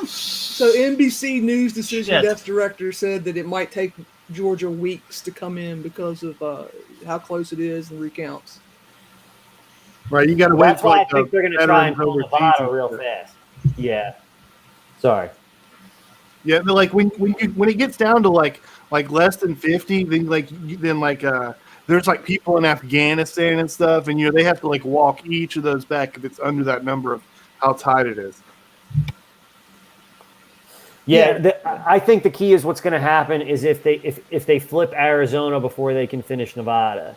So NBC News Decision Desk Director said that it might take Georgia weeks to come in because of how close it is and recounts. Right, you got to wait. That's why I think they're going to try and pull Nevada real fast. Yeah. Sorry. Yeah, but like when it gets down to like less than 50, then there's like people in Afghanistan and stuff, and they have to like walk each of those back if it's under that number of how tight it is. Yeah, I think the key is what's going to happen is if they flip Arizona before they can finish Nevada.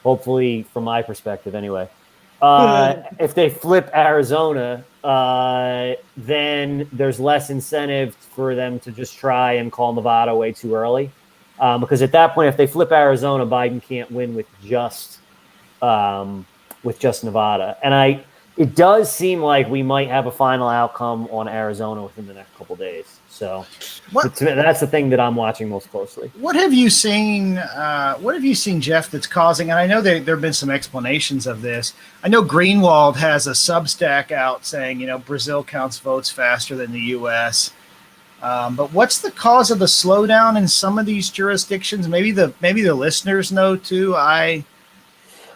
Hopefully from my perspective anyway. If they flip Arizona, then there's less incentive for them to just try and call Nevada way too early. Because at that point, if they flip Arizona, Biden can't win with just Nevada. And it does seem like we might have a final outcome on Arizona within the next couple of days. So that's the thing that I'm watching most closely. What have you seen? Jeff, that's causing? And I know there have been some explanations of this. I know Greenwald has a Substack out saying, Brazil counts votes faster than the U.S. But what's the cause of the slowdown in some of these jurisdictions? Maybe the listeners know too. I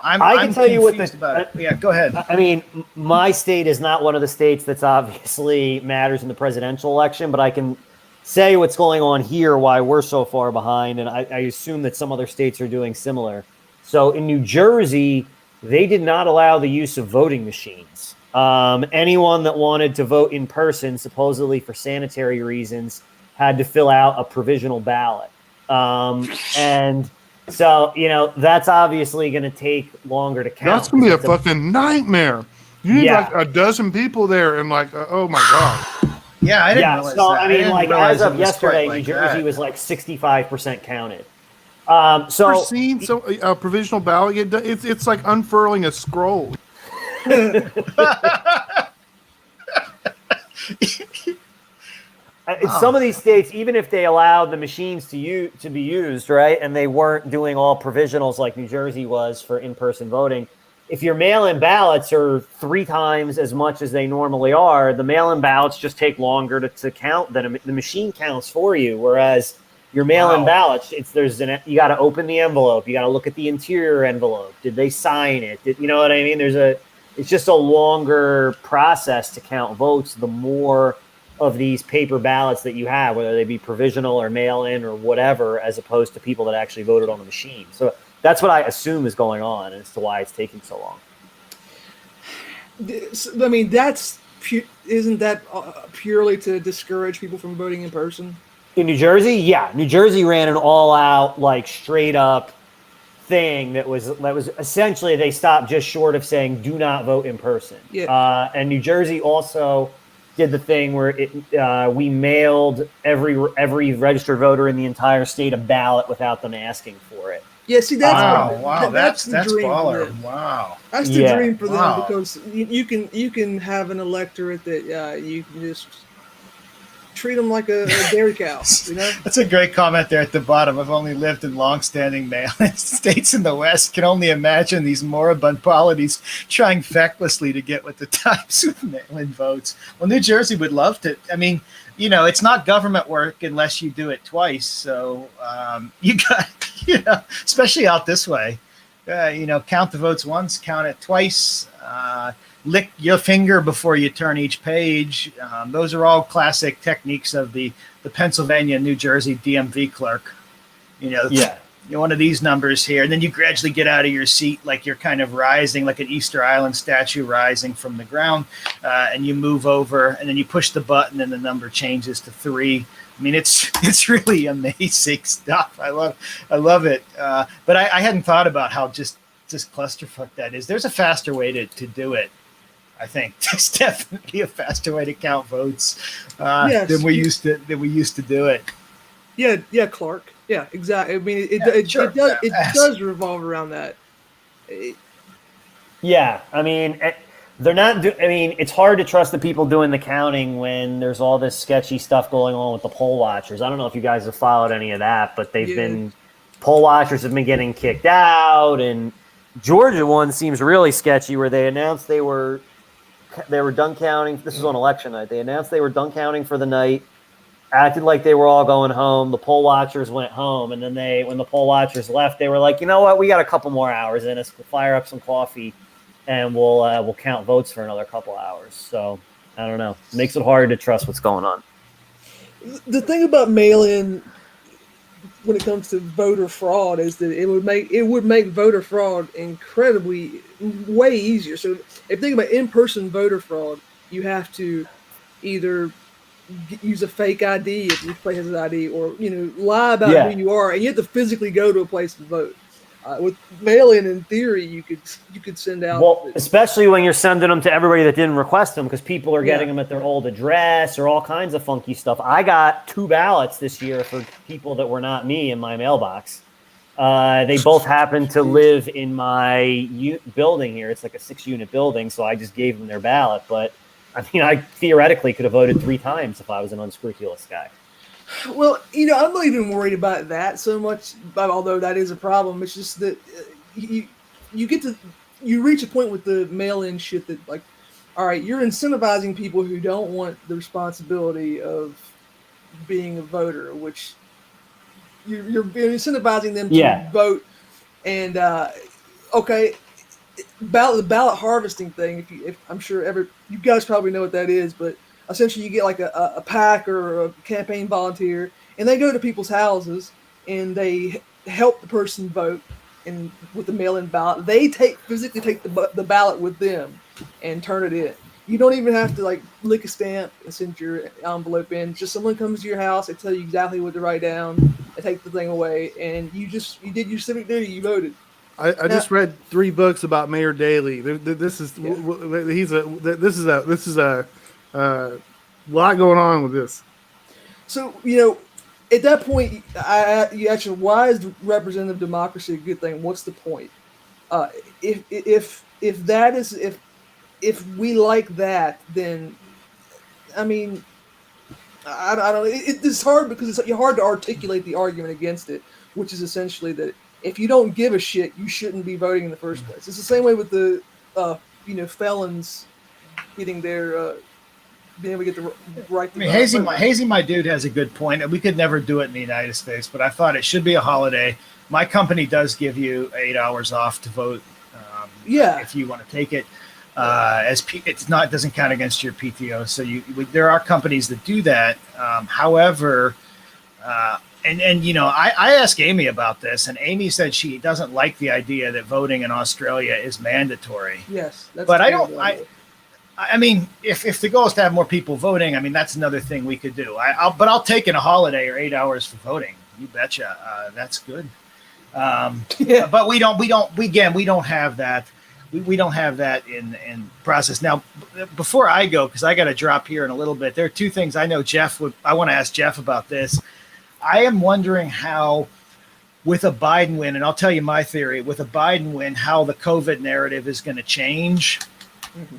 can tell you what about it. Yeah, go ahead. I mean, my state is not one of the states that's obviously matters in the presidential election, but I can say what's going on here, why we're so far behind, and I assume that some other states are doing similar. So in New Jersey, they did not allow the use of voting machines. Anyone that wanted to vote in person, supposedly for sanitary reasons, had to fill out a provisional ballot. And so, that's obviously going to take longer to count. That's going to be a fucking nightmare. You need like a dozen people there and oh my God. Yeah, I didn't realize that. I mean, as of yesterday, New Jersey was like 65% counted. So I've seen a provisional ballot. It's like unfurling a scroll. Some of these states, even if they allowed the machines to be used, right, and they weren't doing all provisionals like New Jersey was for in-person voting, if your mail-in ballots are 3 times as much as they normally are, the mail-in ballots just take longer to count than the machine counts for you. Whereas your mail-in ballots, you got to open the envelope, you got to look at the interior envelope. Did they sign it? You know what I mean? It's just a longer process to count votes. The more of these paper ballots that you have, whether they be provisional or mail-in or whatever, as opposed to people that actually voted on a machine. So that's what I assume is going on as to why it's taking so long. I mean, isn't that purely to discourage people from voting in person? In New Jersey? Yeah. New Jersey ran an all-out, straight-up thing that was essentially they stopped just short of saying do not vote in person. Yeah. And New Jersey also did the thing where we mailed every registered voter in the entire state a ballot without them asking for it. Yeah, see, that's that's the dream for baller. them. Wow, That's the dream for them Wow. because you can have an electorate that you can just treat them like a dairy cow. You know, that's a great comment there at the bottom. I've only lived in long-standing mail-in states in the West. Can only imagine these moribund polities trying fecklessly to get with the times with mail-in votes. Well, New Jersey would love to. I mean, you know, it's not government work unless you do it twice. So you got, you know, especially out this way, you know, count the votes once, count it twice. Lick your finger before you turn each page. Those are all classic techniques of the Pennsylvania, New Jersey DMV clerk. You know, one of these numbers here, and then you gradually get out of your seat like you're kind of rising, like an Easter Island statue rising from the ground, and you move over, and then you push the button, and the number changes to 3. I mean, it's really amazing stuff. I love it. But I hadn't thought about how just clusterfuck that is. There's a faster way to do it. I think there's definitely a faster way to count votes than we used to do it. Yeah, Clark. Yeah, exactly. I mean, it does revolve around that. Yeah, I mean, they're not. I mean, it's hard to trust the people doing the counting when there's all this sketchy stuff going on with the poll watchers. I don't know if you guys have followed any of that, but poll watchers have been getting kicked out, and Georgia one seems really sketchy, where they announced they were done counting. This was on election night. They announced they were done counting for the night, acted like they were all going home. The poll watchers went home, and then when the poll watchers left, they were like, you know what, we got a couple more hours in us. We'll fire up some coffee, and we'll count votes for another couple hours. So I don't know. It makes it hard to trust what's going on. The thing about mail-in when it comes to voter fraud is that it would make voter fraud incredibly way easier. So if you think about in-person voter fraud, you have to either use a fake ID if your place has an ID, or lie about who you are, and you have to physically go to a place to vote. With mail-in theory, you could send out. Well, especially when you're sending them to everybody that didn't request them, because people are getting them at their old address or all kinds of funky stuff. I got 2 ballots this year for people that were not me in my mailbox. They both happened to live in my building here. It's like a 6-unit building, so I just gave them their ballot. But I mean, I theoretically could have voted 3 times if I was an unscrupulous guy. Well, I'm not even worried about that so much, although that is a problem. It's just that you reach a point with the mail-in shit that, like, all right, you're incentivizing people who don't want the responsibility of being a voter, which you're incentivizing them to vote. And the ballot harvesting thing. If I'm sure you guys probably know what that is, but essentially, you get like a PAC or a campaign volunteer, and they go to people's houses and they help the person vote. And with the mail-in ballot, they physically take the ballot with them and turn it in. You don't even have to like lick a stamp and send your envelope in. Just someone comes to your house, they tell you exactly what to write down, they take the thing away, and you did your civic duty. You voted. I just read 3 books about Mayor Daley. This is a lot going on with this. So, at that point, you actually, why is representative democracy a good thing? What's the point? If we like that, then, I mean, I don't know. It's hard because it's hard to articulate the argument against it, which is essentially that if you don't give a shit, you shouldn't be voting in the first place. It's the same way with the, felons getting their, being able to get the right. I mean, Hazy, my dude, has a good point. And we could never do it in the United States, but I thought it should be a holiday. My company does give you 8 hours off to vote. If you want to take it, it doesn't count against your PTO. So there are companies that do that. However, I asked Amy about this, and Amy said she doesn't like the idea that voting in Australia is mandatory. Yes, but I don't. I mean, if the goal is to have more people voting, I mean, that's another thing we could do. I'll take in a holiday or 8 hours for voting. You betcha. That's good. But we don't have that. We don't have that in process. Now, before I go, because I got to drop here in a little bit, there are two things I know I want to ask Jeff about this. I am wondering how, with a Biden win, and I'll tell you my theory, with a Biden win, how the COVID narrative is going to change.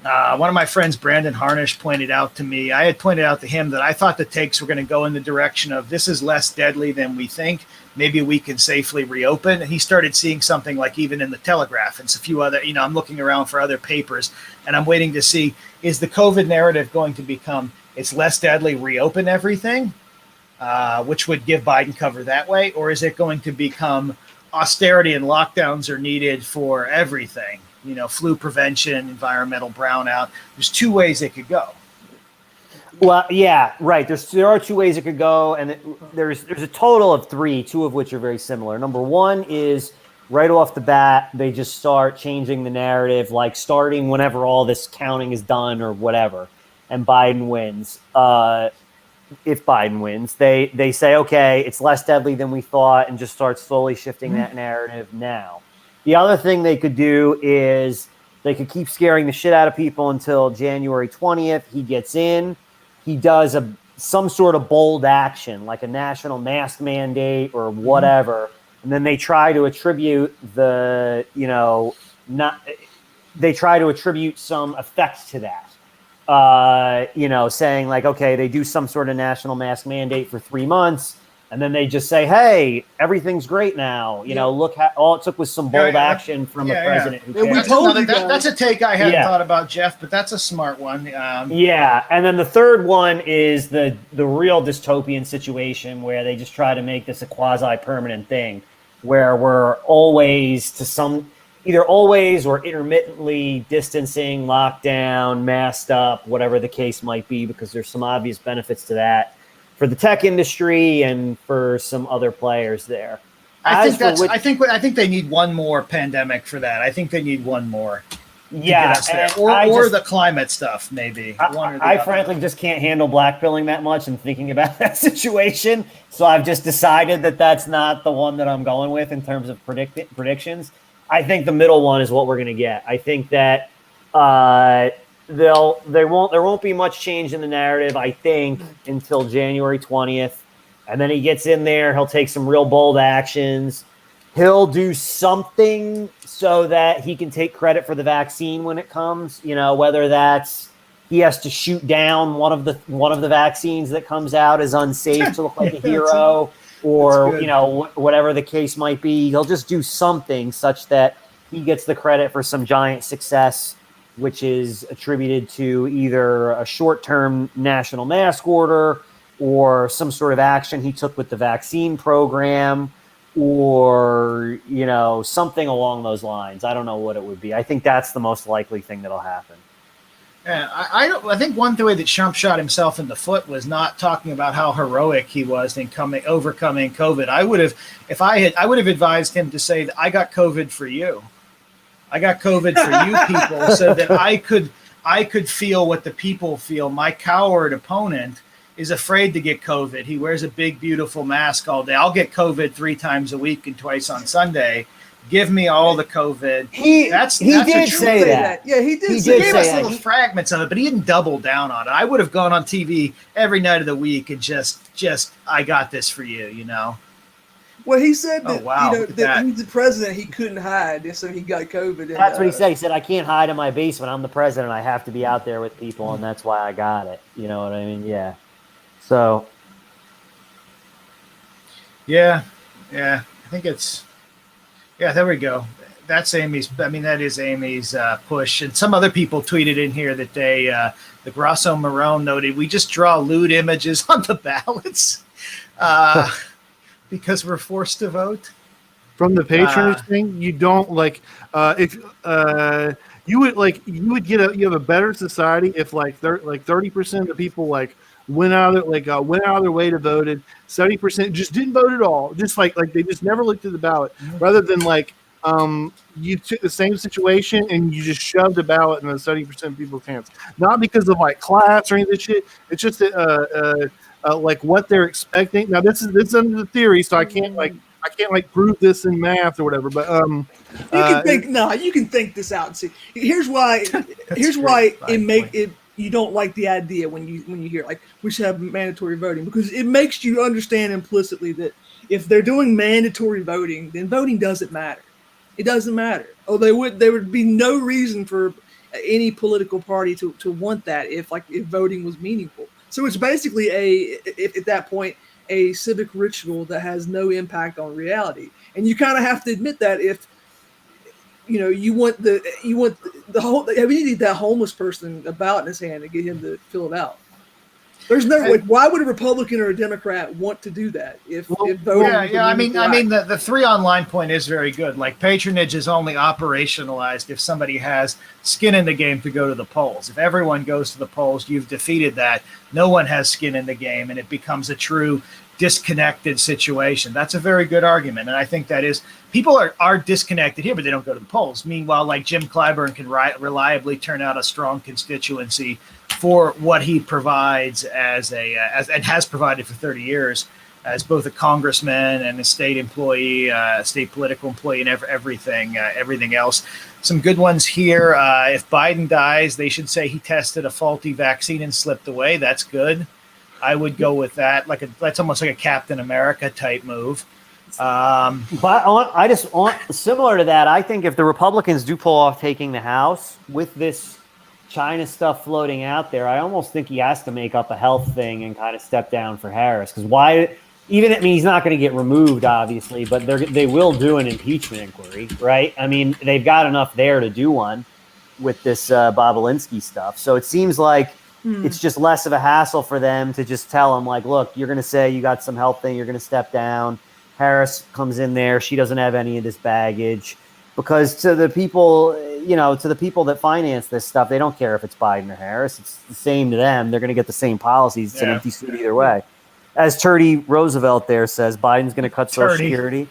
One of my friends, Brandon Harnish, pointed out to me, I had pointed out to him that I thought the takes were going to go in the direction of this is less deadly than we think. Maybe we can safely reopen. And he started seeing something like even in the Telegraph and a few other, I'm looking around for other papers and I'm waiting to see, is the COVID narrative going to become it's less deadly, reopen everything, which would give Biden cover that way? Or is it going to become austerity and lockdowns are needed for everything? Flu prevention, environmental brownout. There's two ways it could go. Well, yeah, right. There are two ways it could go, and there's a total of three, two of which are very similar. Number one is right off the bat, they just start changing the narrative, like starting whenever all this counting is done or whatever, and Biden wins. If Biden wins, they say, okay, it's less deadly than we thought, and just start slowly shifting that narrative now. The other thing they could do is they could keep scaring the shit out of people until January 20th. He gets in. He does some sort of bold action, like a national mask mandate or whatever. And then they try to attribute they try to attribute some effect to that. Saying like, okay, they do some sort of national mask mandate for 3 months. And then they just say, hey, everything's great now. Look, all it took was some bold action from a president. Who cares. That's a take I hadn't thought about, Jeff, but that's a smart one. And then the third one is the real dystopian situation where they just try to make this a quasi-permanent thing where we're always either always or intermittently distancing, lockdown, masked up, whatever the case might be, because there's some obvious benefits to that for the tech industry and for some other players there. I think they need one more pandemic for that. I think they need one more. Yeah, or the climate stuff, maybe. I frankly just can't handle blackpilling that much and thinking about that situation. So I've just decided that that's not the one that I'm going with in terms of predictions. I think the middle one is what we're going to get. I think that there won't be much change in the narrative, I think, until January 20th. And then he gets in there, he'll take some real bold actions. He'll do something so that he can take credit for the vaccine when it comes, whether that's he has to shoot down one of the vaccines that comes out as unsafe to look like a hero, or whatever the case might be. He'll just do something such that he gets the credit for some giant success, which is attributed to either a short-term national mask order or some sort of action he took with the vaccine program, or something along those lines. I don't know what it would be. I think that's the most likely thing that'll happen. Yeah, I think one way that Trump shot himself in the foot was not talking about how heroic he was in overcoming COVID. I would have advised him to say that I got COVID for you. I got COVID for you people, so that I could feel what the people feel. My coward opponent is afraid to get COVID. He wears a big, beautiful mask all day. I'll get COVID 3 times a week and twice on Sunday. Give me all the COVID. He did say that. Yeah, he did. He gave us little fragments of it, but he didn't double down on it. I would have gone on TV every night of the week and just I got this for you, Well, he said that, that he's the president, he couldn't hide, and so he got COVID. That's what he said. He said, I can't hide in my basement. I'm the president. I have to be out there with people, and that's why I got it. You know what I mean? Yeah. So. Yeah. I think it's. Yeah, there we go. That is Amy's push. And some other people tweeted in here that the Grosso Marone noted, we just draw lewd images on the ballots because we're forced to vote. From the patronage thing, you don't you have a better society if 30% of the people went out of their way to vote. 70% just didn't vote at all. Just like they just never looked at the ballot. Rather than you took the same situation and you just shoved a ballot in the 70% of people's hands. Not because of class or any of this shit. It's just what they're expecting. Now this is under the theory, so I I can't like prove this in math or whatever, but you can think this out and see. Here's why you don't like the idea when you hear like we should have mandatory voting, because it makes you understand implicitly that if they're doing mandatory voting, then voting doesn't matter. It doesn't matter. Oh, there would be no reason for any political party to want that if voting was meaningful. So it's basically at that point a civic ritual that has no impact on reality. And you kind of have to admit that if you want the whole, you need that homeless person a ballot in his hand to get him to fill it out. There's no way. Why would a Republican or a Democrat want to do that if voting? I mean, the 3 online point is very good. Like, patronage is only operationalized if somebody has skin in the game to go to the polls. If everyone goes to the polls, you've defeated that. No one has skin in the game, and it becomes a true disconnected situation. That's a very good argument, and I think that is, people are disconnected here, but they don't go to the polls. Meanwhile, like, Jim Clyburn can reliably turn out a strong constituency for what he provides as and has provided for 30 years as both a congressman and a state employee, state political employee, and everything else. Some good ones here. If Biden dies, they should say he tested a faulty vaccine and slipped away. That's good. I would go with that. That's almost like a Captain America type move. But I just want, similar to that, I think if the Republicans do pull off taking the House with this China stuff floating out there, I almost think he has to make up a health thing and kind of step down for Harris. Because he's not going to get removed, obviously, but they will do an impeachment inquiry, right? I mean, they've got enough there to do one with this Bobolinsky stuff. So it seems like it's just less of a hassle for them to just tell him, like, look, you're going to say you got some health thing, you're going to step down. Harris comes in there. She doesn't have any of this baggage. Because to the people that finance this stuff, they don't care if it's Biden or Harris. It's the same to them. They're going to get the same policies. It's an empty suit either way. As Turdy Roosevelt there says, Biden's going to cut Social Security.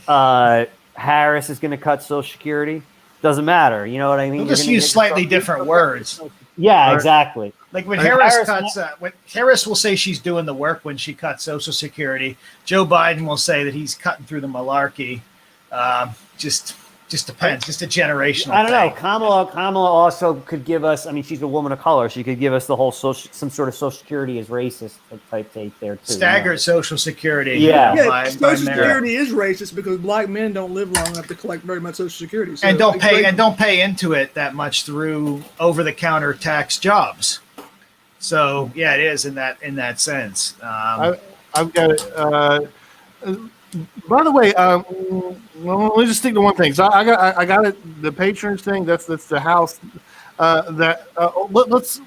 Harris is going to cut Social Security. Doesn't matter. You know what I mean? We'll just use slightly different words. Yeah, exactly. Like when Harris cuts, when Harris will say she's doing the work when she cuts Social Security. Joe Biden will say that he's cutting through the malarkey. Just depends. Just a generational I don't know. thing. Kamala also could give us, I mean, she's a woman of color. She could give us the whole some sort of Social Security is racist type take there, too. Staggered Social Security. Yeah, Social Security is racist because black men don't live long enough to collect very much Social Security. So and don't pay into it that much through over-the-counter tax jobs. So, yeah, it is in that sense. I've got it. By the way, let me just stick to one thing. So I got it. The patronage thing. That's the House. Let's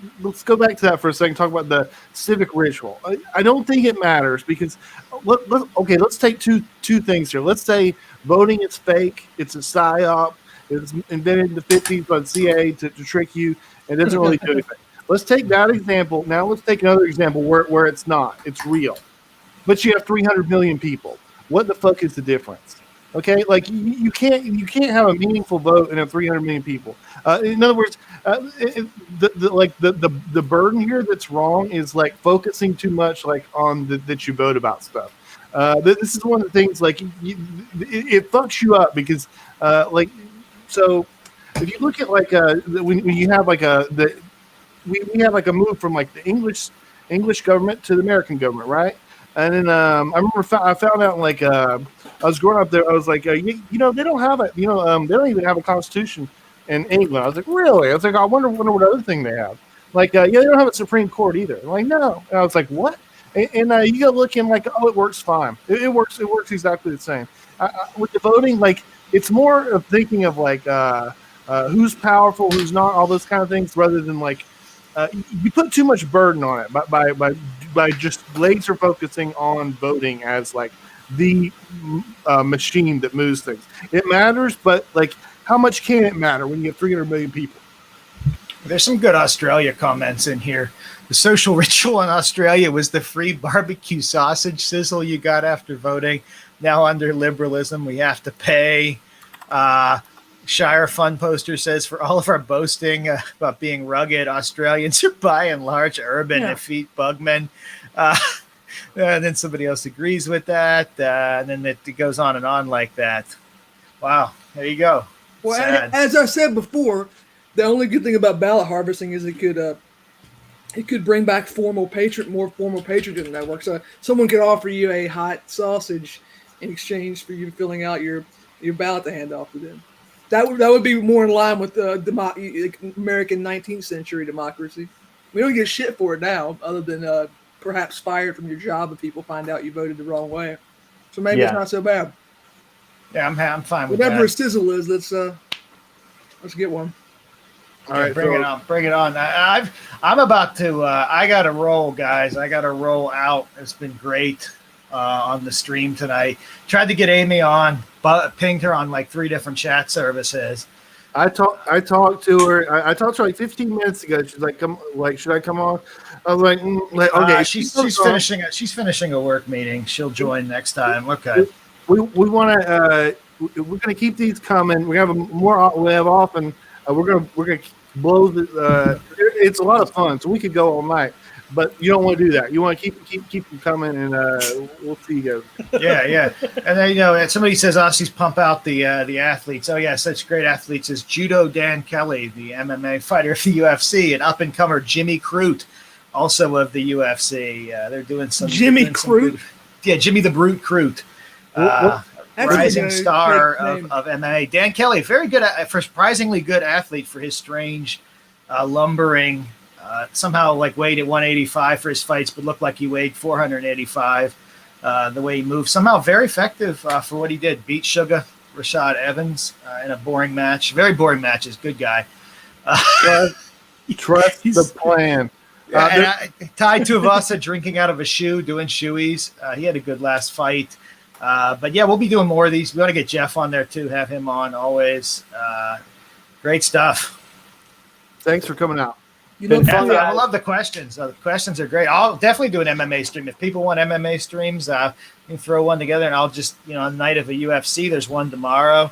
go back to that for a second. Talk about the civic ritual. I don't think it matters because let's take two things here. Let's say voting is fake. It's a psyop. It's invented in the 50s by the CIA to trick you. It doesn't really do anything. Let's take that example. Now let's take another example where it's not. It's real, but you have 300 million people. What the fuck is the difference? Okay, like you can't have a meaningful vote and have 300 million people. In other words, the burden here that's wrong is like focusing too much like on that you vote about stuff. This is one of the things like it fucks you up because so if you look at like when you have like we have like a move from like the English government to the American government, right? And then I remember I found out like I was growing up there. I was like, they don't have it. they don't even have a constitution in England. I was like, really? I was like, I wonder what other thing they have. Like, they don't have a Supreme Court either. I'm like, no. And I was like, what? And you got to look in like, oh, it works fine. It works exactly the same. With the voting, like, it's more of thinking of like who's powerful, who's not, all those kind of things, rather than like you put too much burden on it by just laser focusing on voting as like the machine that moves things. It matters, but like how much can it matter when you have 300 million people? There's some good Australia comments in here. The social ritual in Australia was the free barbecue sausage sizzle you got after voting. Now under liberalism, we have to pay. Shire Fun Poster says, for all of our boasting about being rugged, Australians are by and large urban, defeat Bugman. And then somebody else agrees with that. And then it goes on and on like that. Wow. There you go. Well, Sad. as I said before, the only good thing about ballot harvesting is it could bring back more formal patronage networks. So someone could offer you a hot sausage in exchange for you filling out your ballot to hand off to them. That would be more in line with American 19th century democracy. We don't get shit for it now, other than perhaps fired from your job if people find out you voted the wrong way. So maybe it's not so bad. Yeah, I'm fine with Whatever a that. sizzle is, let's get one. All right, Bring it on. Bring it on. I'm about to. I got to roll, guys. I got to roll out. It's been great on the stream tonight. Tried to get Amy on, but pinged her on like 3 different chat services. I talked to her. I talked to her like 15 minutes ago. She's like, should I come on? I was like, okay. She's finishing. She's finishing a work meeting. She'll join next time. Okay. We want to. We're going to keep these coming. We have more. We have often. We're gonna blow the. It's a lot of fun, so we could go all night. But you don't want to do that. You want to keep them coming, and we'll see you guys. Yeah. And then somebody says Aussies pump out the athletes. Oh yeah, such great athletes as Judo Dan Kelly, the MMA fighter of the UFC, and up and comer Jimmy Crute, also of the UFC. They're doing some Jimmy Crute. Yeah, Jimmy the Brute Crute. Rising star of MMA. Dan Kelly, very good, surprisingly good athlete for his strange lumbering. Somehow weighed at 185 for his fights, but looked like he weighed 485. The way he moved, somehow very effective for what he did. Beat Sugar Rashad Evans in a boring match. Very boring matches. Good guy. Trust the plan. Tied Tuivasa drinking out of a shoe, doing shoeies. He had a good last fight. But yeah, we'll be doing more of these. We want to get Jeff on there too. Have him on always. Great stuff. Thanks for coming out. I love the questions. The questions are great. I'll definitely do an MMA stream. If people want MMA streams, you can throw one together, and I'll just, on the night of a UFC, there's one tomorrow.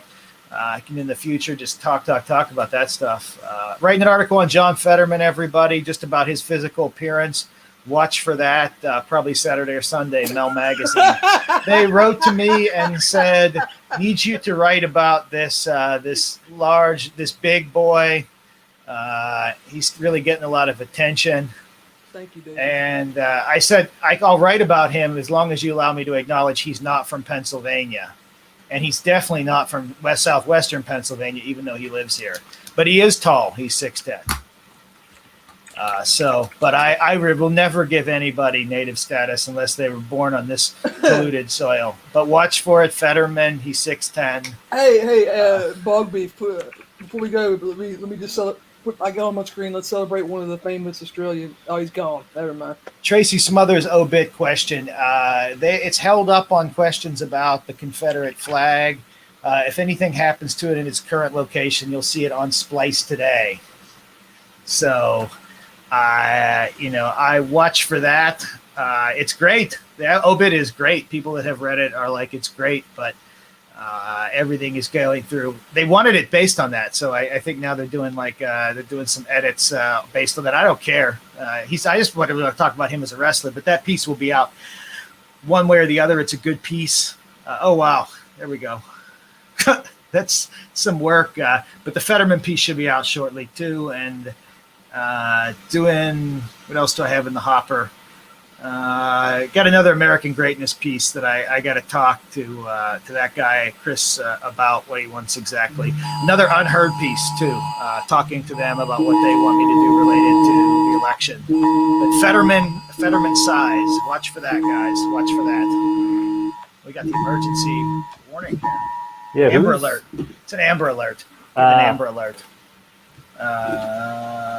I can, in the future, just talk about that stuff. Writing an article on John Fetterman, everybody, just about his physical appearance. Watch for that, probably Saturday or Sunday, Mel Magazine. They wrote to me and said, need you to write about this big boy. He's really getting a lot of attention. Thank you, Dave. And I said, I'll write about him as long as you allow me to acknowledge he's not from Pennsylvania. And he's definitely not from southwestern Pennsylvania, even though he lives here. But he is tall. He's 6'10". But I will never give anybody native status unless they were born on this polluted soil. But watch for it, Fetterman. He's 6'10". Hey, Bog Beef. Before we go, let me just I go on my screen. Let's celebrate one of the famous Australian. Oh, he's gone. Never mind. Tracy Smothers obit question. It's held up on questions about the Confederate flag. If anything happens to it in its current location, you'll see it on Splice today. So, I watch for that. It's great. The obit is great. People that have read it are like, it's great, but everything is going through. They wanted it based on that, so I think now they're doing some edits based on that. I don't care. I just want to talk about him as a wrestler, but that piece will be out one way or the other. It's a good piece. Oh wow, there we go. That's some work. But the Fetterman piece should be out shortly too. And doing what else do I have in the hopper? Got another American Greatness piece that I got to talk to that guy Chris about what he wants exactly. Another unheard piece too, talking to them about what they want me to do related to the election. But Fetterman size. Watch for that, guys. Watch for that. We got the emergency warning here. Yeah, Amber alert. It's an Amber alert. An Amber alert.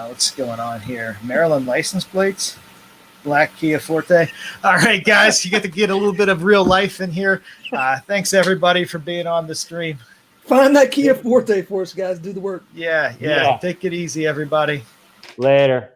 What's going on here? Maryland license plates. Black Kia Forte. All right, guys, you get to get a little bit of real life in here. Thanks, everybody, for being on the stream. Find that Kia Forte for us, guys. Do the work. Yeah. Take it easy, everybody. Later.